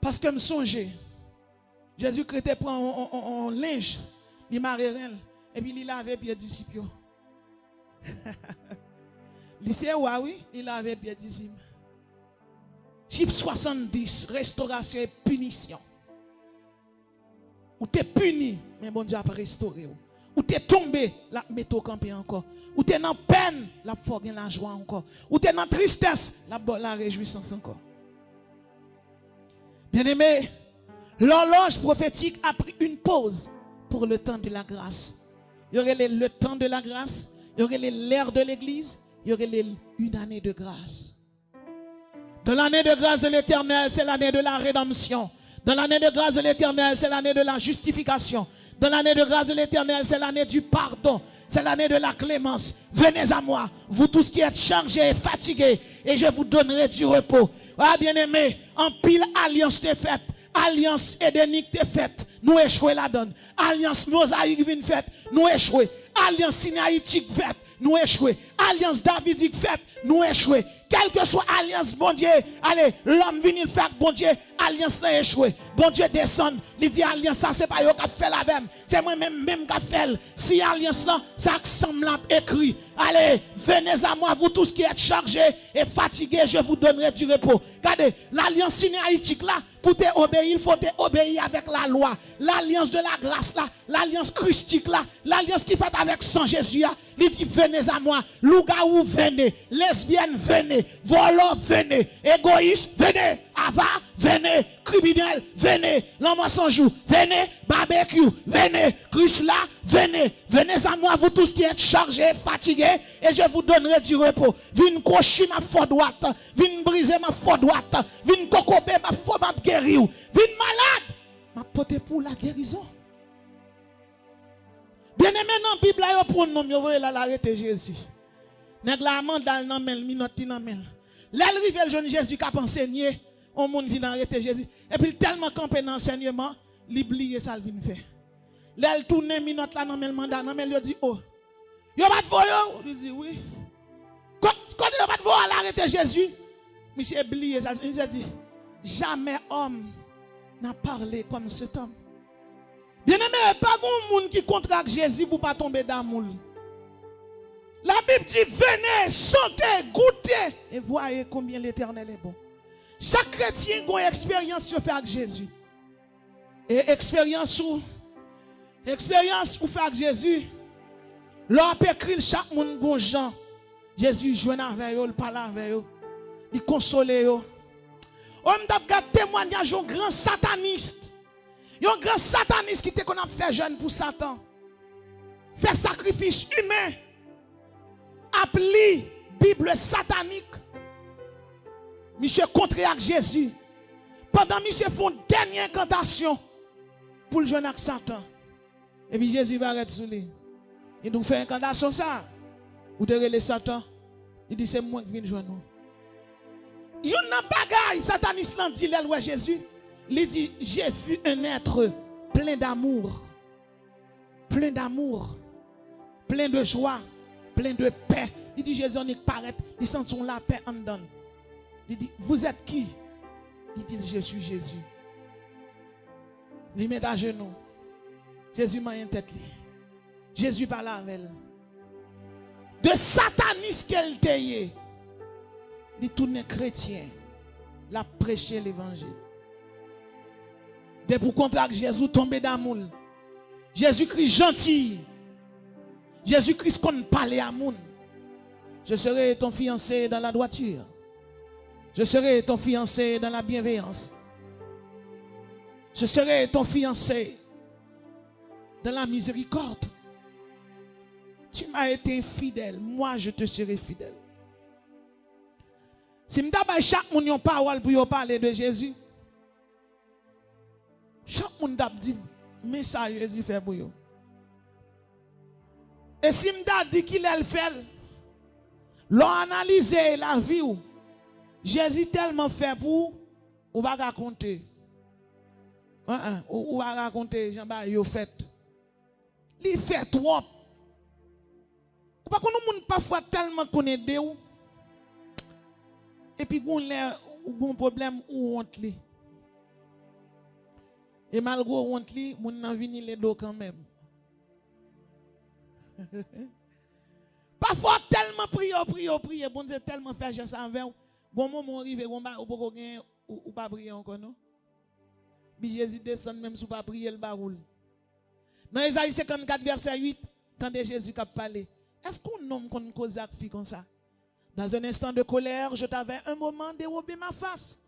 Parce que me songe, Jésus-Christ prend un linge, il marre et puis il lave pied disciples. Il sait oui, il lave pied disciples. Chiffre 70, restauration et punition. Ou t'es puni, mais bon Dieu a restauré. Ou t'es tombé, la mettre au campé encore. Ou t'es dans peine, la forge la joie encore. Ou t'es dans tristesse, la réjouissance encore. Bien-aimé, l'horloge prophétique a pris une pause pour le temps de la grâce. Il y aurait le temps de la grâce, il y aurait l'ère de l'église, il y aurait une année de grâce. Dans l'année de grâce de l'Éternel, c'est l'année de la rédemption. Dans l'année de grâce de l'Éternel, c'est l'année de la justification. Dans l'année de grâce de l'Éternel, c'est l'année du pardon. C'est l'année de la clémence. Venez à moi, vous tous qui êtes chargés et fatigués, et je vous donnerai du repos. Ah, bien-aimé, en pile alliance t'est faite. Alliance édénique t'est faite. Nous échouons la donne. Alliance mosaïque vient faite. Nous échouons. Alliance sinaïtique faite. Nous échouons. Alliance davidique faite. Nous échouons. Quelle que soit alliance, bon Dieu, allez, l'homme vient faire, bon Dieu, alliance n'a échoué. Bon Dieu descend, il dit alliance, ça c'est pas yo qui fait la même. C'est moi-même qui fait. Si alliance là, ça semble écrit. Allez, venez à moi, vous tous qui êtes chargés et fatigués, je vous donnerai du repos. Regardez, l'alliance sinaïtique là, pour te obéir, il faut te obéir avec la loi. L'alliance de la grâce là, l'alliance christique là, l'alliance qui fait avec sang Jésus là, il dit venez à moi, loup-garou venez, lesbienne venez, volant venez, égoïste venez, avare venez, criminel venez, l'homme sans jour venez, barbecue venez, Christ là venez, venez à moi vous tous qui êtes chargés, fatigués, et je vous donnerai du repos. Vine crocher ma foi droite, vine briser ma foi droite, vine cocober ma foi m'a guérir, vine malade, m'a porter pour la guérison. Bien aimé dans la Bible, il prend nom, il voyez là l'arrêter Jésus. Nèg la mandal nan mel, minoti nan mel. L'elle rive le jeune Jésus qui a enseigné, on monde vient arrêter Jésus. Et puis tellement campé dans l'enseignement, l'oublier ça vient faire. L'elle tourne minute là nan mel mandat, nan mel yo dit oh. Yo pas de voyo, il dit oui. Quand yo pas de voyo à arrêter Jésus, monsieur oublié ça, il a dit jamais homme n'a parlé comme cet homme. Bien aimé, pas un monde qui contracte Jésus pour pas tomber d'amour. La Bible dit venez, sentez, goûtez et voyez combien l'Éternel est bon. Chaque chrétien a une expérience sur faire avec Jésus. Et expérience où fait avec Jésus. L'on peut écrire chaque monde bon Jean. Jésus joue avec eux, il parle avec eux, il console eux. On a témoignage d'un grand sataniste. Un grand sataniste qui qu'on a fait jeune pour Satan. Fait sacrifice humain. Appelé Bible satanique. Monsieur contre avec Jésus. Pendant monsieur font dernière incantation pour le jeune avec Satan. Et puis Jésus va arrêter sur lui. Il nous fait incantation ça. Ou de relais Satan. Il dit c'est moi qui viens de joindre nous. Il y a un bagaille sataniste là dit là Jésus. Il dit j'ai vu un être plein d'amour. Plein d'amour. Plein de joie. Plein de paix. Il dit Jésus on est paraît, ils sentent la paix en dedans. Il dit vous êtes qui? Il dit je suis Jésus. Il met à genoux. Jésus m'a une tête. Jésus parle avec elle. De sataniste qu'elle t'aille. il tourne chrétien, la prêcher l'évangile. Dès pour contraire Jésus tombé d'amour. Jésus-Christ gentil. Jésus-Christ qu'on parle à moun. Je serai ton fiancé dans la droiture. Je serai ton fiancé dans la bienveillance. Je serai ton fiancé dans la miséricorde. Tu m'as été fidèle, moi je te serai fidèle. Si je donne chaque monde une parole pour parler de Jésus, chaque monde dit, mais ça Jésus fait pour vous. Et si je dis qu'il a fait, l'on analyse la vie, Jésus tellement fait pour, on va raconter. On va raconter, Jean-Baptiste, il fait. Il fait trop. Parce que nous ne parfois tellement connaître ou et puis on a un problème ou honte li. Et malgré honte li, moun nan vini les dos quand même. Parfois tellement prier, bon Dieu tellement faire geste envers ou. Bon moment arrive ou pas gagner ou pas prier encore non. Bi Jésus descend même sous pas prier le baroul. Dans Isaïe 54 verset 8, quand Jésus a parlé. Est-ce qu'on nomme qu'on cause comme ça? Dans un instant de colère, je t'avais un moment dérobé ma face.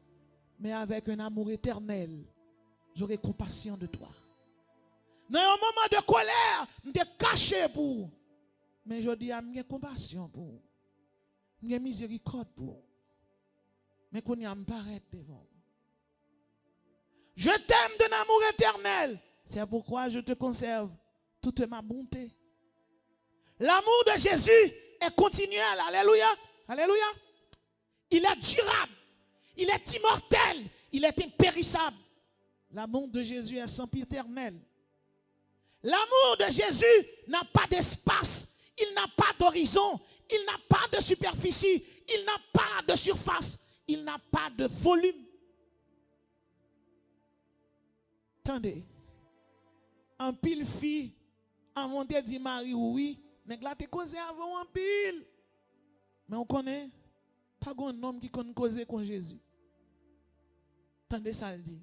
Mais avec un amour éternel, j'aurai compassion de toi. Dans un moment de colère, je t'ai caché pour. Mais je dis, j'ai compassion pour. J'ai miséricorde pour. Mais qu'on y a me paraître devant. Je t'aime d'un amour éternel. C'est pourquoi je te conserve toute ma bonté. L'amour de Jésus est continuel. Alléluia. Alléluia. Il est durable. Il est immortel. Il est impérissable. L'amour de Jésus est sempiternel. L'amour de Jésus n'a pas d'espace. Il n'a pas d'horizon. Il n'a pas de superficie. Il n'a pas de surface. Il n'a pas de volume. Attendez. En pile fille, avant de dire Marie oui, mais là t'es causé avant en pile. Mais on connaît pas un homme qui connaît causer con Jésus. Attendez ça le dit.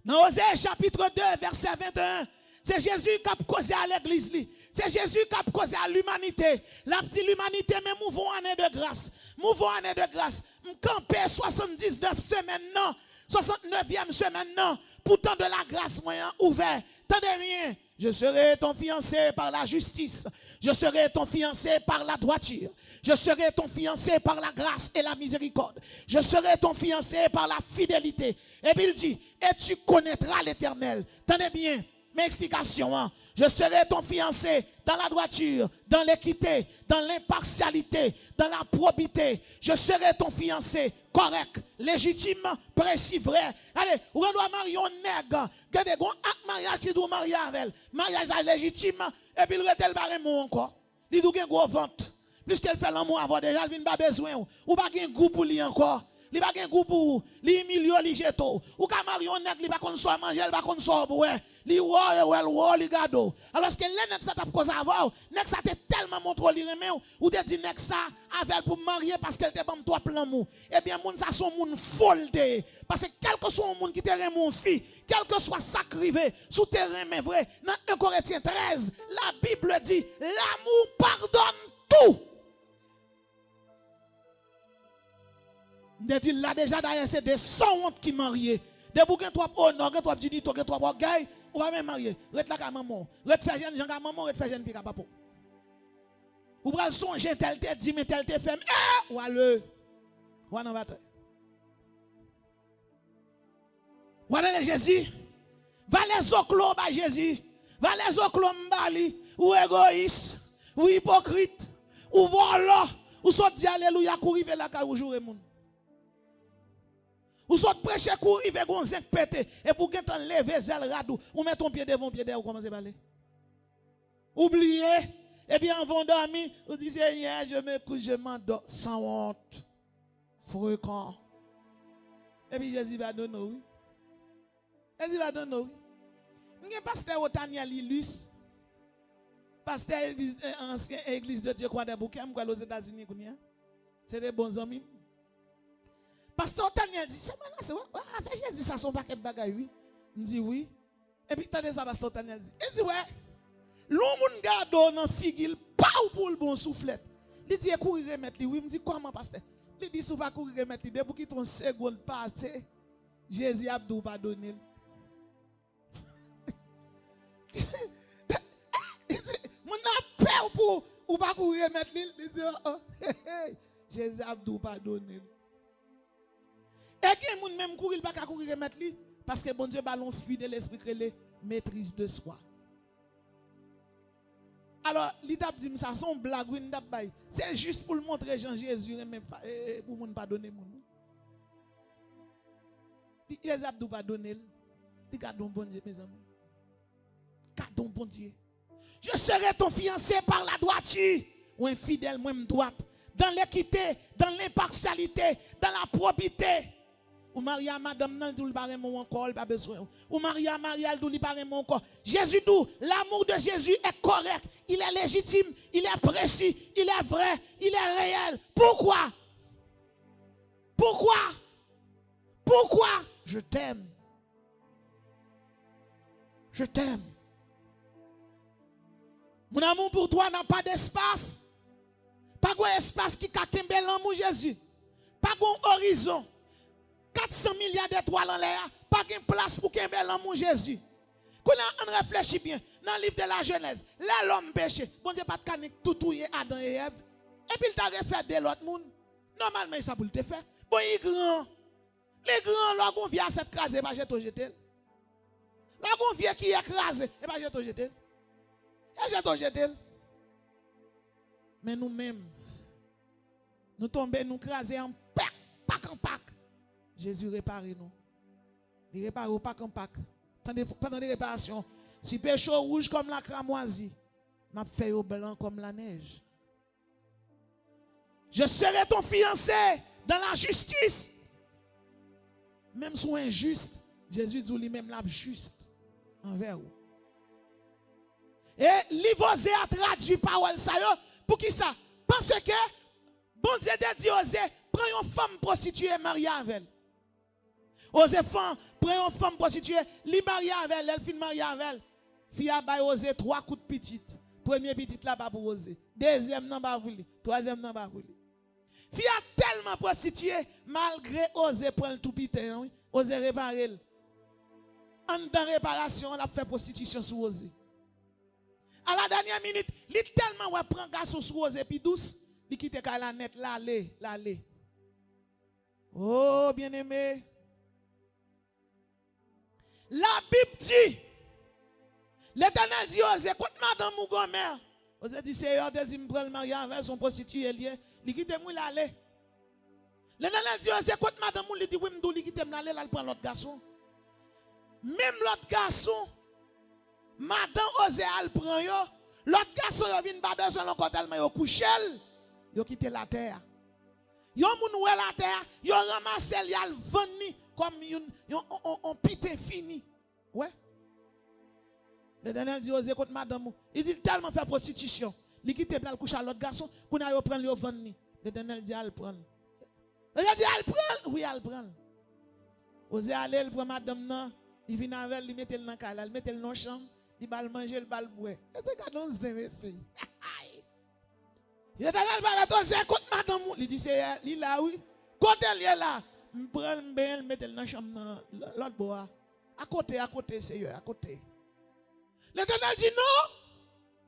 Dans Osée chapitre 2 verset 21, c'est Jésus qui a causé à l'église. C'est Jésus qui a causé à l'humanité. La petite l'humanité, mais mouvons année de grâce. Mouvons année de grâce. M'camper 79 semaines non. 69e semaine non. Pourtant de la grâce moyen ouvert. Tendez bien. Je serai ton fiancé par la justice. Je serai ton fiancé par la droiture. Je serai ton fiancé par la grâce et la miséricorde. Je serai ton fiancé par la fidélité. Et puis il dit, et tu connaîtras l'Éternel. Tenez bien mes explications. Hein? Je serai ton fiancé dans la droiture, dans l'équité, dans l'impartialité, dans la probité. Je serai ton fiancé correct, légitime, précis, vrai. Allez, on doit marier un nègre. Que des gros mariage qui doit marier avec elle. Mariage légitime, et puis il retelle barre mon encore. Il doit gros ventre. Plus qu'elle fait l'amour avant déjà, elle n'a pas besoin. Ou pas de goût pour lui encore. Il n'a pas de goût pour lui, milieu, lui jeto. Ou quand marion nèg, il n'a pas soit manger, il n'a pas soit boire. Li ouais, li gado. Alors que les nèg ça t'a cause avant, nèg ça t'est tellement montré li remen ou te dit nèg ça avec pour marier parce qu'elle te bam toi plan mou. Eh bien moun ça son moun foldé parce que quel que soit moun qui te remen mon fille, quel que soit sacrivé, sous terrain mais vrai. Dans 1 Corinthiens 13, la Bible dit l'amour pardonne tout. Dit là déjà d'ailleurs c'est des sans honte qui marient. Des bouquins toi honneur, toi dignité, toi orgueil, on va même marier. Ret la ka maman, ret faire jeune gens maman, ret faire jeune fille ka papa. Ou pral songer tel te dit mais tel te fait ou le. Ou nan bataille. Ou nan Jésus. Va les oclos ba Jésus. Va les oclos mbali ou égoïste, ou hypocrite, ou volant, ou sot di alléluia courir la ka ou jouer moun. Ou saute prêcher courir avec un zinc pété et pour que tu lever zèle radou ou met ton pied devant pied derrière ou commencer à parler. Oubliez et bien avant dormir vous disiez hier je me couche je m'endors sans honte fréquent. Et puis Jésus va donner oui. Jésus va donner oui. M'gè pasteur Otaniel Lilus pasteur ancien église de Dieu croix des bouquets m'gwa aux États-Unis kounya. C'est des bons amis. Pasteur Daniel dit, c'est moi, avec Jésus, ça son paquet de bagailles, oui. Je dis oui. Et puis, t'as ça, Pasteur Daniel dit. Il dit, ouais, l'homme garde dans figil, pas pour le bon soufflette. Il dit, courir remettre lui. Oui, il me dit, comment, Pasteur? Il dit, si vous pas courir remettre lui, pour qu'il ton seconde passe, Jésus a tout pardonné. Mon a peur pour ou pas courir remettre lui. Il dit, oh, Jésus a tout pardonné. Et qui moun même courir pas courir remettre lui parce que bon Dieu ballon fuit de l'esprit que les maîtrise de soi. Alors, l'étape dit ça son blague c'est juste pour le montrer Jean Jésus même pour moun pardonner moun. Jésus a tout pardonner. Dis gardons bon Dieu mes amis. Gardons bon Dieu. Je serai ton fiancé par la droiture ou infidèle moi droite dans l'équité, dans l'impartialité, dans la probité. Ou Maria, madame, non, tout le barème mon encore, pas besoin. Ou Maria, tout le barème mon encore. Jésus dit, l'amour de Jésus est correct, il est légitime, il est précis, il est vrai, il est réel. Pourquoi? Pourquoi? Pourquoi? Je t'aime. Je t'aime. Mon amour pour toi n'a pas d'espace. Pas d'espace qui a kembe l'amour Jésus. Pas d'horizon. 400 milliards d'étoiles en l'air, pas de place pour qu'il y ait l'amour Jésus. Quand on réfléchit bien, dans le livre de la Genèse, là l'homme péché, bon Dieu pas de canique tout touiller Adam et Ève, et puis il t'a refait de l'autre monde. Normalement, ça pour le te faire. Bon, il est grand. Les grands, là, on vient à cette crase, et pas jeter. Là, on vient qui est écrasé, et pas jeter. Et jeter. Mais nous-mêmes, nous tombons, nous craser en pack en pack. Jésus répare nous. Il répare au pack en pack. Pendant des réparations, si péché rouge comme la cramoisie, m'a fait au blanc comme la neige. Je serai ton fiancé dans la justice. Même si injuste, Jésus dit lui-même la juste envers vous. Et l'ivosé a traduit parole ça pour qui ça? Parce que bon Dieu a dit Osée, prends une femme prostituée mariée avec elle. Osée prend une femme prostituée, li mariée avec elle, elle fin mariée avec elle. Fille a bail Osée 3 coups de petite. Premier petite là pas pour Osée. Deuxième non pas pour lui. Troisième non pas pour lui. Fille a tellement prostituée malgré Osée prendre tout pité, oui. Osée réparer. En dans réparation, on a fait prostitution sur Osée. À la dernière minute, il tellement ouais prend garçon sur Osée puis douce, il quitte la net l'aller. Oh bien-aimé. La Bible dit, l'Éternel dit Osée, écoute madame ou grand-mère. Osée dit, Seigneur, elle dit, me prend le mariage avec son prostitué lié. Il quitte moi l'aller. L'Éternel dit Osée, écoute madame ou, il dit, oui, m'dou, il quitte m'aller, là, il prend l'autre garçon. Même l'autre garçon, madame Osée, elle prend yo. L'autre garçon, il vient pas besoin de tellement yo couché, yo quitte la terre. Yo moun oué la terre, yo ramasse, il venu comme on pité fini. Ouais. L'Éternel dit, Osée, écoute madame, il dit tellement fait prostitution. Il quitte pour coucher à l'autre garçon, pour aller prendre le venu. L'Éternel dit, elle prend. Il dit, elle prend. Oui, elle prend. Osée aller, elle prend madame, non. Il vient avec elle, il met elle dans la cale, il met elle dans la chambre, il va manger, il va boire. Et regardons ce monsieur. Il dit, écoute madame, il dit, c'est là, oui. Côté elle est là. Je prends le bain, je mets dans la chambre, l'autre bois. À côté, Seigneur, à côté. L'Éternel dit non,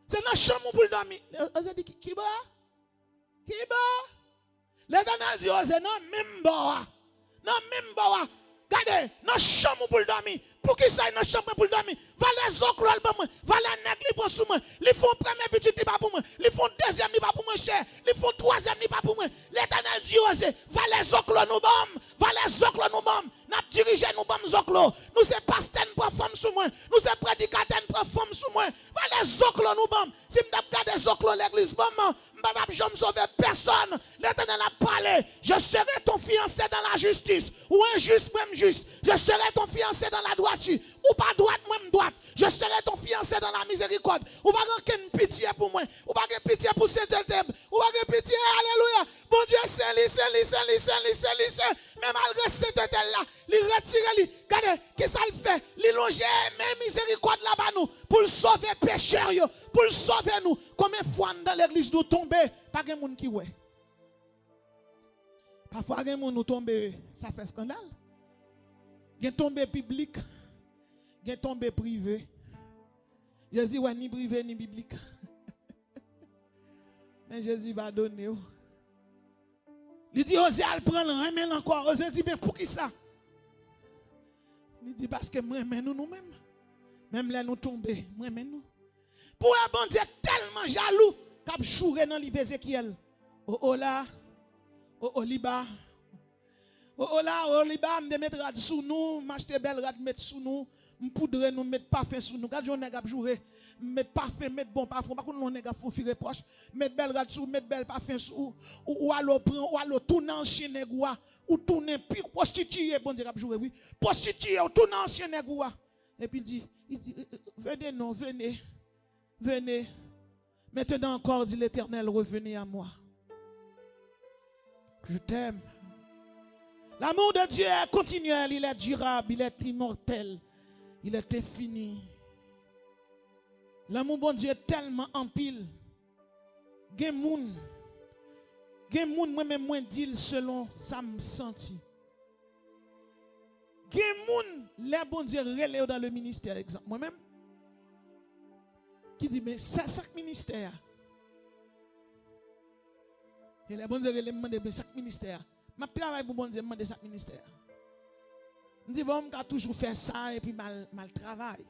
c'est dans la chambre pour dormir. Osée dit, qui va? Qui va? L'Éternel dit, Osée, non, même bois. Non, même bois. Regardez, dans la chambre pour dormir. Pour qui ça, dans la chambre pour dormir? Va les oclos, va les nègres, pour sous moi. Ils font premier petit, ils pas pour moi. Ils font deuxième, ils pas pour moi, cher. Ils font troisième, ils pas pour moi. L'Éternel dit, Osée, va les oclos, nous bam. Va les oclos, nous bam. N'a dirigé, nous bam, oclos. Nous, c'est pasteur, pour femme sous moi. Nous, c'est prédicateur, pour femme sous moi. Va les oclos, nous bam. Si je regarde les oclos, l'église, bam, je ne sauve personne. L'Éternel a parlé. Je serai ton fiancé dans la justice. Ou injuste, même juste. Je serai ton fiancé dans la droiture. Ou pas droite, même droite. Je serai ton fiancé dans la miséricorde. Ou pas aucune pitié pour moi. Ou pas pitié pour Saint-Thème. Ou pas pitié, alléluia. Bon Dieu, c'est lui. Mais malgré Saint-Thème là, il retire, regardez, qu'est-ce que ça le fait? Il longe, mais miséricorde là-bas nous, pour le sauver pécheurs, pour le sauver nous. Combien de fois dans l'église nous tomber, pas de monde qui ouais. Parfois, il y a des gens qui tombent, ça fait scandale. Il y a tombé public, il y a tombé privé. Jésus ouais ni privé ni biblique. Mais Jésus va donner. Il dit, osez à le prendre, remède encore. Osez dit, mais pour qui ça? Il dit, parce que moi, nous-mêmes. Même là, nous tomber, moi, nous. Pour un bon Dieu tellement jaloux, qu'il a joué dans l'ivre Ézéchiel. Oh là. Oh liba. Oh là, liba, me mettre rad sous nous, m'acheter belle rad mettre sous nous, m'poudrer nous, mettre parfum sous nous. Quand on nèg a jouer, mettre parfum, mettre bon parfum, pas qu'on on nèg a fou firer proche, mettre belle rad sous, mettre belle parfum sous, ou allo prend, ou allo tourner ancien nèg ou tourner pire prostituée, bon Dieu a jouer oui. Prostituée ou tourner ancien nèg et puis il dit venez non, venez. Maintenant encore dit l'Éternel, revenez à moi. Je t'aime. L'amour de Dieu est continuel, il est durable, il est immortel, il est infini. L'amour de Dieu est tellement en pile. Gen moun moi-même moi dit selon ça me senti. Gen moun les bon Dieu relève dans le ministère exemple moi-même qui dit mais ça chaque ministère. Et les bon Dieu relève me chaque ministère. Je travaille pour bon Dieu, je chaque ministère. Je dis, bon, je toujours fait ça et puis mal travail.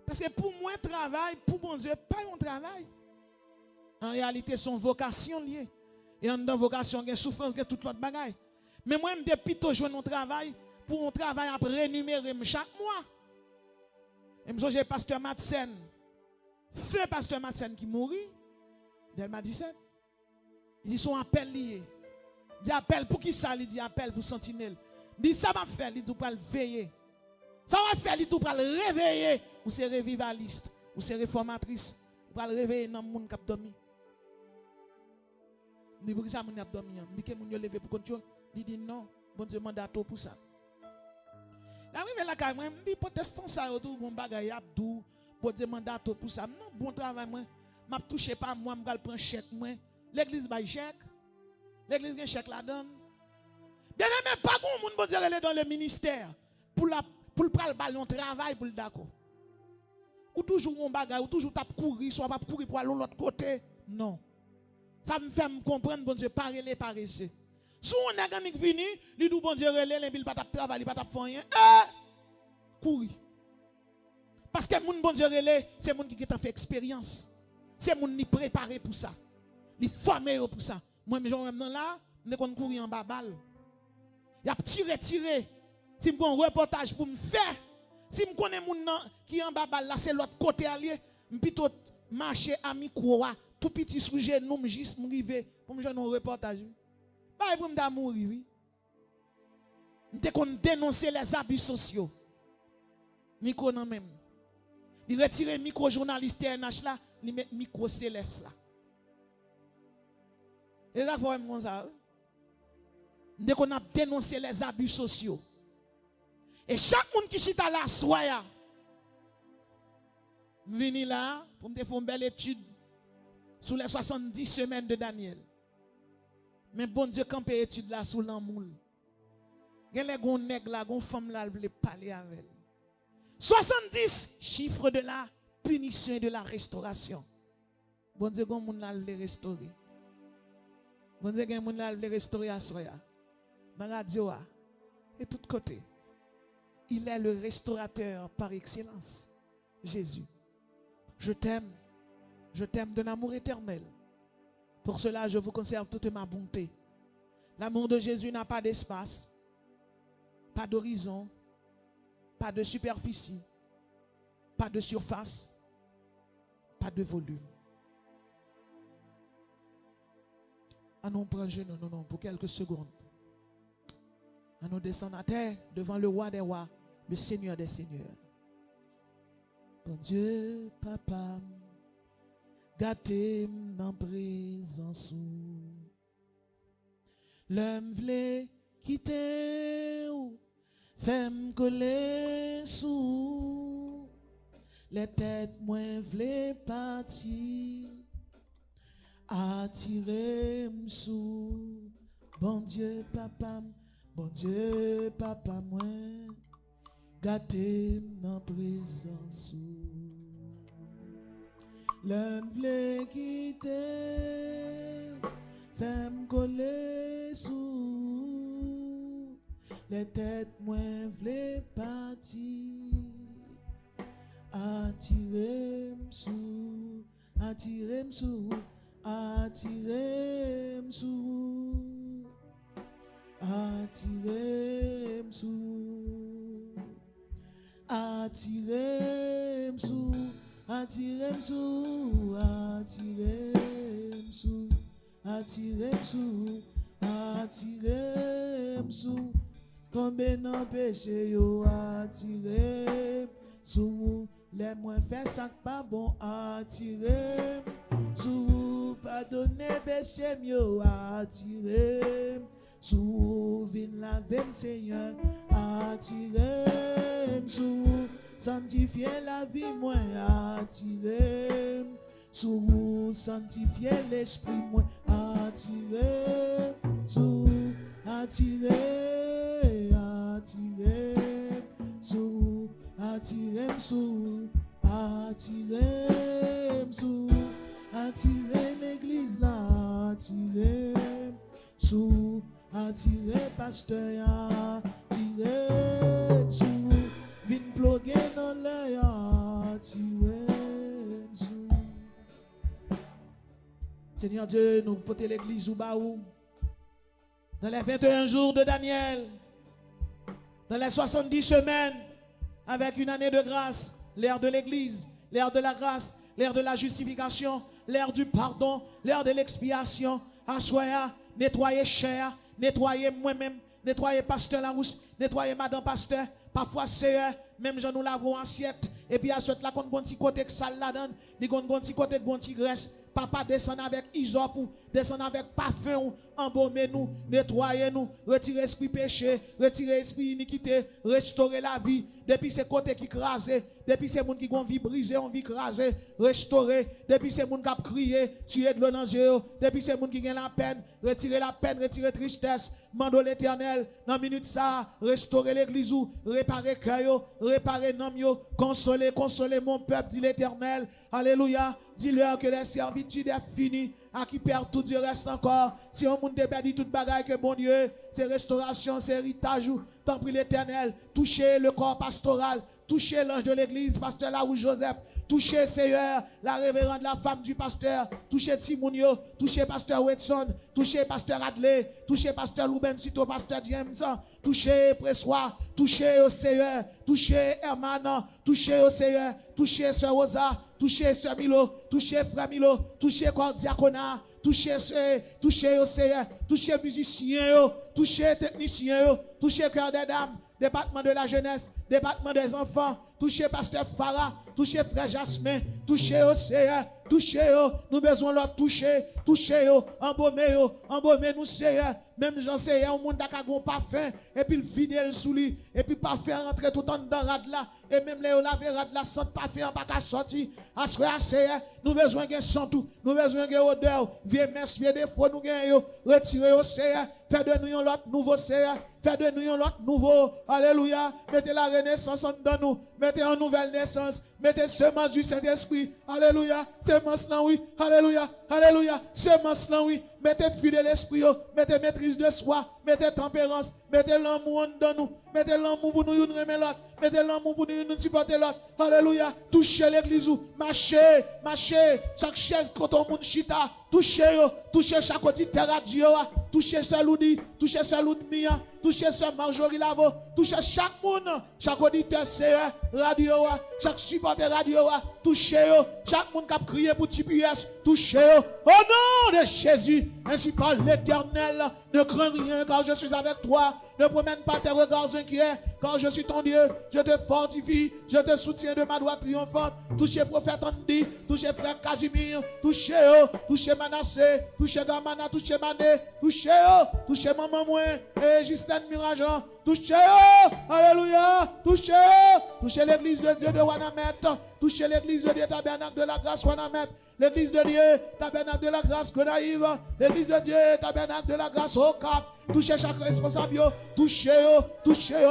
Parce que pour moi, travail, pour bon Dieu, pas un travail. En réalité, son vocation liée. Et en dans vocation, il y a souffrance, il y a toute l'autre bagaille. Mais moi, je depuis toujours mon travail, pour un travail à rémunérer chaque mois. Et je j'ai pasteur Madsen. Feu pasteur Madsen qui mourit. Del Madisen. Il dit son appel lié. Il dit appel pour qui ça? Il dit appel pour sentinelle. Il dit ça va faire, il dit pour le veiller. Ça va faire, il dit pour le réveiller. Ou c'est revivaliste, ou c'est réformatrice. Pour le réveiller dans le monde qui a dormi. Il dit pour qui ça mon a dormi? Il dit que mon yo levé pour contrôle. Il dit non, bon Dieu mandat pour ça. Là arrive là quand même, il dit protestant ça autour bon bagaille abdou, bon Dieu mandat pour ça. Non, bon travail moi. M'a touché pas moi, m'gal prendre chèque moi. L'église baille chèque. L'église a chèque la donne. Bien aimé, pas grand monde bon Dieu dans le ministère pour le ballon travail pour le d'accord. Ou toujours on bagaille, ou toujours tap courir, soit pas courir pour aller de l'autre côté. Non. Ça me fait me comprendre bon Dieu pas relé pas rester. Si on est gagne vini, lui dit bon Dieu relé, il pas tap travail, il pas tap faire rien. Courir. Parce que moun bon Dieu relé, c'est moun qui a fait expérience. C'est moun qui préparé pour ça. Il formé pour ça. Moi, je suis là, je vais courir en bas balle. Il a tiré. Si je un reportage pour me faire, si je connais mon qui en bas balle, là, c'est l'autre côté allié, je plutôt marcher à micro, tout petit sujet, nous, je juste m'arriver pour me faire un reportage. Bah, pour me mourir, oui. Je dénoncer les abus sociaux. Micro non même. Il retire le micro journaliste TNH là, il met micro céleste là. Et là, vous voyez ça. Dès qu'on a dénoncé les abus sociaux. Et chaque monde qui chita là, soya. Vini là, pour me faire une belle étude sur les 70 semaines de Daniel. Mais bon Dieu, quand peut étude là sous l'amour. Il y a les gens nègres là, les femmes là, veulent parler avec elle. 70 chiffres de la punition et de la restauration. Bon Dieu, quand monde là veut restaurer. Bon Dieu, quand monde là veut restaurer à soya. Dans la radio et tout côté. Il est le restaurateur par excellence. Jésus. Je t'aime d'un amour éternel. Pour cela, je vous conserve toute ma bonté. L'amour de Jésus n'a pas d'espace, pas d'horizon, pas de superficie, pas de surface, pas de volume. Allons prendre genou, non, pour quelques secondes. Allons descendre à terre devant le roi des rois, le Seigneur des seigneurs. Bon Dieu, papa, gâté dans présence. L'homme vle quitter ou femme coller sous les têtes moins vle partir attirer sous bon Dieu papa moi gâté dans présence l'homme vle quitter femme coller sous les têtes moins vle partir attirer sous attirer sous attirer sous attirer sous attirer sous attirer sous attirer sous attirer sous tomber dans péché yo attirer sous les moins fait ça pas bon attirer sous pardonner péché mieux attirer sous vin laver Seigneur attirer sous sanctifier la vie moins attirer sous sanctifier l'esprit moins attirer sous attirer sous attirer sous attirer sous attirer l'église là attirer sous attirer pasteur attirer sous vin bloguer dans l'œil attirer sous. Seigneur Dieu, nous portons l'église au baou. Dans les 21 jours de Daniel, dans les 70 semaines, avec une année de grâce, l'ère de l'église, l'ère de la grâce, l'ère de la justification, l'ère du pardon, l'ère de l'expiation, assoya, nettoyer cher, nettoyer moi-même, nettoyer pasteur Larousse, nettoyer madame pasteur, parfois c'est même j'en nous lavons assiette, et puis à ce là qu'on a un petit côté que ça la donne, il y a un petit côté que petit graisse. Papa descend avec hysope, descend avec parfum, embaumer nous, nettoyer nous, retirer l'esprit péché, retirer l'esprit iniquité, restaurer la vie. Depuis ces côtés qui crasent, depuis ces gens qui ont vie brisée, ont vie crasée, restaurer. Depuis ces gens qui ont crié, tuer de l'eau dans les yeux. Depuis ces gens qui ont la peine, retirer la tristesse. Mando l'Éternel, dans minute ça, restaurer l'église, réparer cœur, réparer l'âme, consoler mon peuple, dit l'Éternel. Alléluia. Dis-leur que la servitude est finie. À qui perd tout Dieu reste encore. Si on monde perdit toute bagaille que bon Dieu, c'est restauration, c'est héritage. Tant pis l'Éternel, touchez le corps pastoral, touchez l'ange de l'église, pasteur Larousse Joseph, touchez Seigneur, la révérende, la femme du pasteur, touchez Timounio, touchez pasteur Wetson, touchez pasteur Adley, touchez pasteur Louben Sito, pasteur James, touchez Pressoir, touchez au Seigneur, touchez Herman, touchez au Seigneur, touchez Sœur Rosa, touchez Sœur Milo, touchez Frère Milo, touchez corps diaconat, touchez au Seigneur, touchez musiciens, touchez techniciens, touchez cœur des dames, département de la jeunesse, département des enfants, touchez pasteur Farah, touchez frère Jasmin, touchez au Seigneur, touchez nous besoin de toucher, touchez embaumer nous Seigneur, même Jean Seigneur, au monde n'a pas faim, et puis le fidèle sous lui, et puis pas faire rentrer tout en dedans rad là, et même les laver rad là, sans pas faire pas qu'à sortir, à ce Seigneur, nous besoin de sang tout, nous besoin de odeur, vieux messe, vieux défaut, nous gagnons, retirez au Seigneur, faites de nous l'autre nouveau Seigneur, faites de nous l'autre nouveau, alléluia, mettez la renaissance en dedans nous, mettez en nouvelle naissance, mettez semence du Saint-Esprit, alléluia, semence là oui, alléluia, alléluia, semence là oui, mettez fidèle de l'esprit, mettez maîtrise de soi, mettez tempérance, mettez l'amour en dedans nous, mettez l'amour pour nous remettre l'autre, mettez l'amour pour nous supporter l'autre, alléluia, touchez l'église, marchez, chaque chaise quand on monde chita, touchez chaque auditeur radio, touchez ce Loudi, touchez ce Loudmia, touchez ce Marjorie Lavo, touchez chaque monde, chaque auditeur CE, radio, chaque supporter radio, touchez chaque monde qui a crié pour TPS, touchez au nom de Jésus. Ainsi parle l'Éternel. Ne crains rien car je suis avec toi. Ne promène pas tes regards inquiets car je suis ton Dieu. Je te fortifie, je te soutiens de ma droite triomphante. Touchez prophète Andy, touchez frère Casimir, touchez Manassé, touchez Gamana, touchez Mané, touchez maman moi et Justine Mirageant. Touchez, alléluia, touchez l'église de Dieu de Wanamet, touchez l'église de Dieu Tabernacle de la Grâce Wanamet, l'église de Dieu Tabernacle de la Grâce Gonaïve, l'église de Dieu Tabernacle de la Grâce au Cap, touchez chaque responsable, touchez,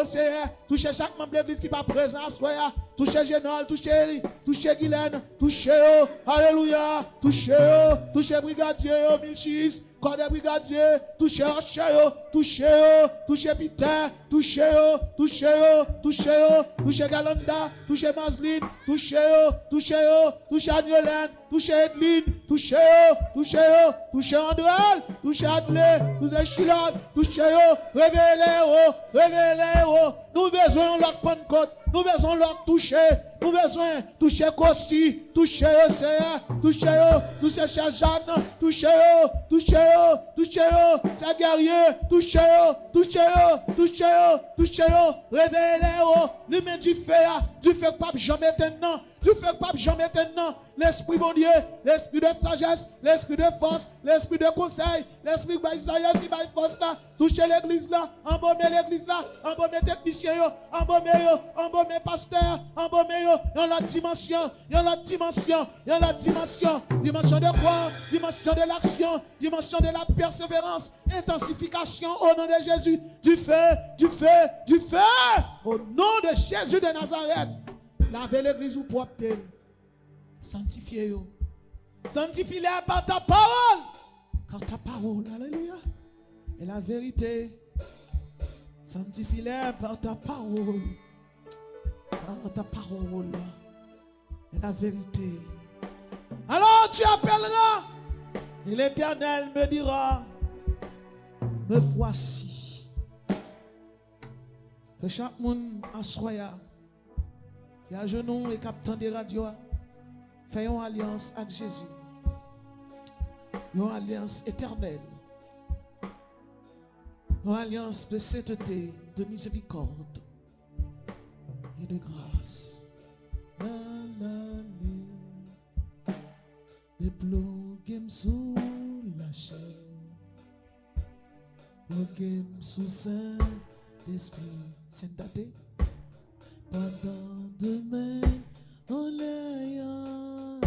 Seigneur, touchez chaque membre de l'église qui n'est pas présent à soi, touchez Génol, touchez Guylaine, touchez, alléluia, touchez brigadier, 1006. Corps des brigadiers, touchez Peter, touchez Galanda, touchez Masline, touchez Agnolène, touchez Edline, touchez Andouel, touchez Adlé, touchez Chilon, révélez-vous, nous besoin de l'autre Pentecôte, nous besoin de l'autre toucher, nous besoin de toucher Kossi, toucher Seigneur, toucher Cher Jeanne, toucher ces guerriers, touchez, révélez-vous, lumière du feu pas jamais éternel, l'esprit bon Dieu, l'esprit de sagesse, l'esprit de force, l'esprit de conseil, l'esprit de sagesse qui va force là, touchez l'église là, embaumer l'église là, embaumer technicien, embaumer pasteur, embaumer dans la dimension, dimension de quoi, dimension de l'action, dimension de la persévérance, intensification au nom de Jésus, du feu, au nom de Jésus de Nazareth. Lavez l'église ou propre. Sanctifiez-les. Sanctifie-les par ta parole. Car ta parole, alléluia, est la vérité. Sanctifie-les par ta parole. Car ta parole est la vérité. Alors tu appelleras et l'Éternel me dira, me voici. Que chaque monde assoya, qui a à genoux et captant des radios, fait une alliance avec Jésus. Une alliance éternelle. Une alliance de sainteté, de miséricorde et de grâce. Déploguez sous la chaîne, déploguez sous Saint-Esprit, Saint-Daté, pendant demain, en l'ayant,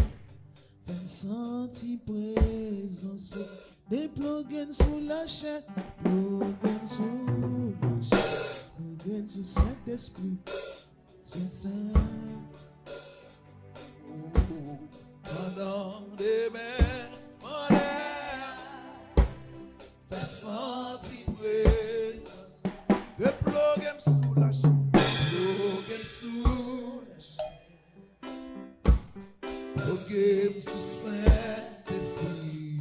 fait sentir présence, déploguez sous la chaîne, déploguez sous la chaîne, déploguez sous Saint-Esprit, sous Saint. Pendant des mers, en l'air, fais sentir présence, déploguez sous la chaîne, déploguez sous la chaîne, déploguez sous Saint-Esprit.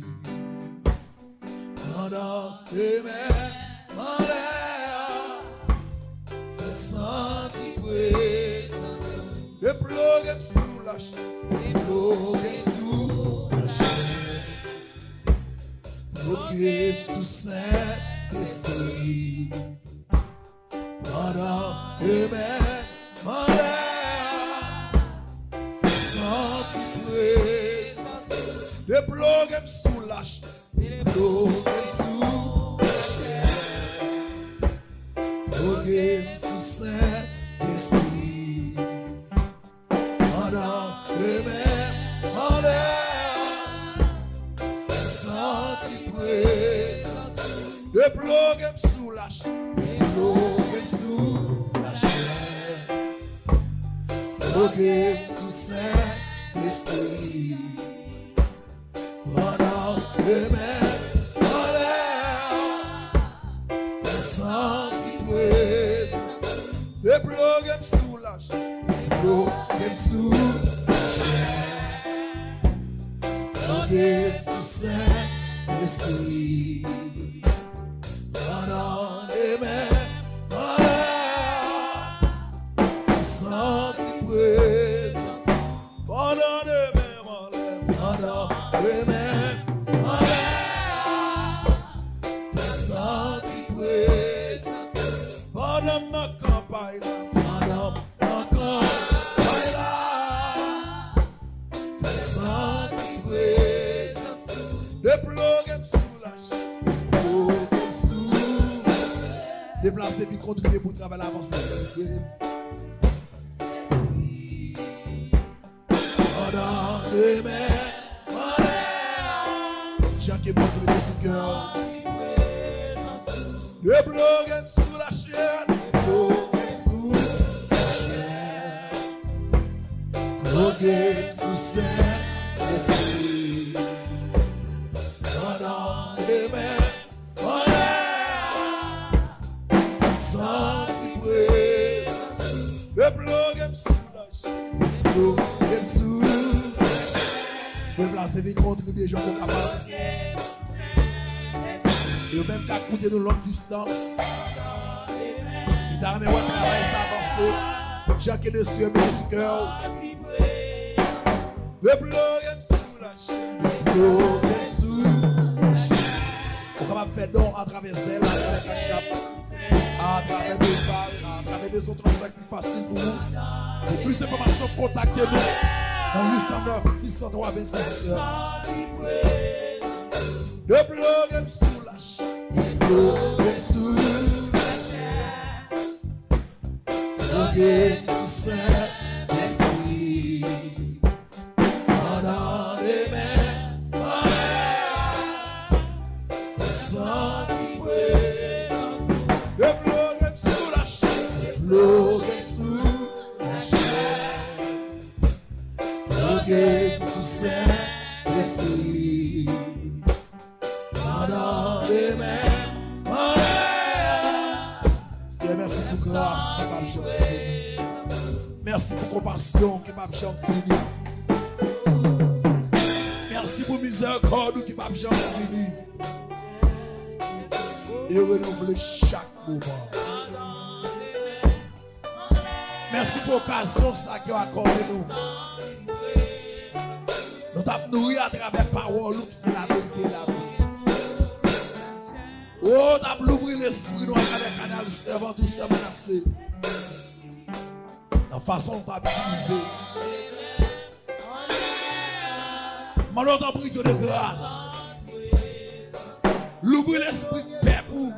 Pendant des mers, en l'air, fais sentir présence, déploguez sous la chaîne. Déploguez sous la chaîne, déploguez sous Saint-Esprit. Pendant que mes malheurs sentent présence, déploguez sous la chaîne, déploguez sous la chaîne, déploguez sous Saint-Esprit. Pendant que mes malheurs sentent présence, déploguez sous la chaîne, déploguez sous la chaîne, déploguez sous Saint-Esprit. Pendant que mes malheurs sentent présence, déploguez sous la chaîne, déploguez sous la chaîne, déploguez sous Saint-Esprit. Pendant que mes malheurs sentent présence, pendant que mes malheurs, pendant que mes malheurs contribuer pour travailler avancer. Pendant les mers, Jean qui est bon, se mettre sous cœur. Le blog est sous la chaîne. Le blog est sous la chaîne. Blog est sous Saint-Esprit. Pendant les mers. Le blog est sous la chaîne. Le blog est sous la chaîne. Déplacer vite contribuer, j'en peux capable. Et même qu'à coûter de longue distance. Il t'a ramené au travail s'avancer. Jacques est dessus, mais sous cœur. Le blog est sous la chaîne. Le blog est sous la chaîne. On va faire don à travers elle, à travers la chape. À travers des balles, à travers des autres trucs plus faciles pour nous. Pour plus d'informations, contactez-nous dans 809 603 26 heures. Le blog est sous la chaîne. Le blog est sous la chaîne. Le blog est sous Saint-Esprit. Pendant les mers, le blog est sous la chaîne. Le blog est sous la chaîne. Le blog est sous Saint-Esprit. Pendant les mers. Seigneur, merci pour grâce qui m'a jamais fini. Merci pour compassion qui m'a jamais fini. Merci pour miséricorde qui m'a jamais fini. Et renouveler chaque moment. Merci pour l'occasion qui a accordé nous. Nous t'avons nourri à travers la parole qui c'est la vérité et la vie. Oh, t'as ouvert l'esprit nous à travers le canal servant tout ça menacé. La façon dont t'as utilisé. Maintenant t'as pris de grâce. L'ouvrir l'esprit de paix pour.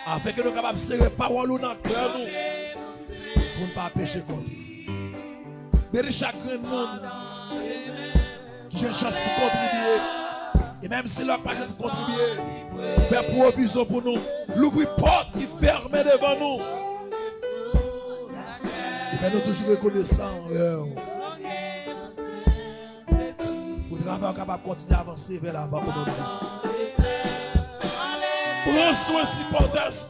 Afin que nous sommes capables de serrer parole dans le cœur nous. Pour ne pas pécher contre. Bénis chaque monde qui a une chance pour contribuer. Et même si leur pas de contribuer, faire provision pour nous. L'ouvrir porte qui ferme devant nous. Et fait nous toujours reconnaissants. Pour travailler capable de continuer à avancer vers l'avant pour notre Jésus. Prends soin supporters.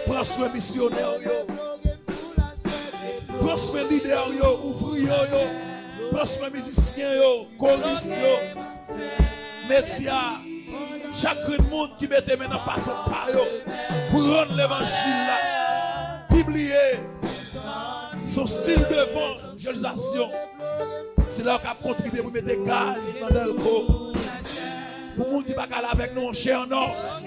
Prends soin missionnaires. Prends soin leaders, ouvriers. Prends soin musiciens, choristes, médias. Chaque monde qui mette maintenant façon par pour rendre l'évangile là. Publier son style de évangélisation. C'est là qu'on a contribué pour mettre gaz dans Delco. Pour les gens qui ne sont pas avec nous en chair en os.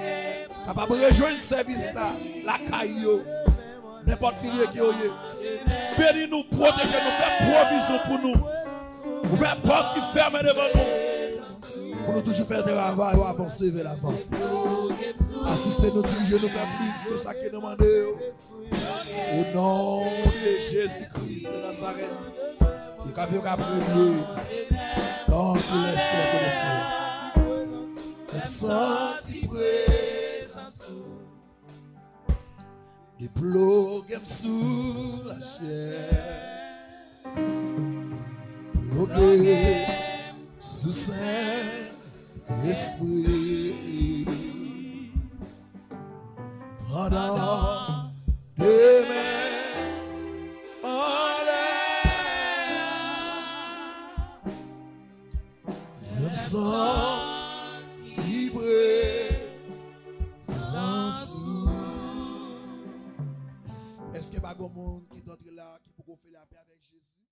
Capable de rejoindre le service là, la caillou. N'importe qui est. Bénis nous, protéger nous, faire provision pour nous. Ouvrir porte qui ferme devant nous. Pour nous toujours faire travail ou avancer vers l'avant. Assistez-nous, diriger nous faire plus que ça qui est demandé. Au nom de Jésus-Christ de Nazareth. Et quand vous avez premier, dans tous les siècles des siècles. Senti présence. Les blogues sous la chair. Blogues sous Saint-Esprit. Pendant des mains en l'air. Je me sens si présence. Est-ce qu'il y a pas de monde qui est là qui peut faire la paix avec Jésus?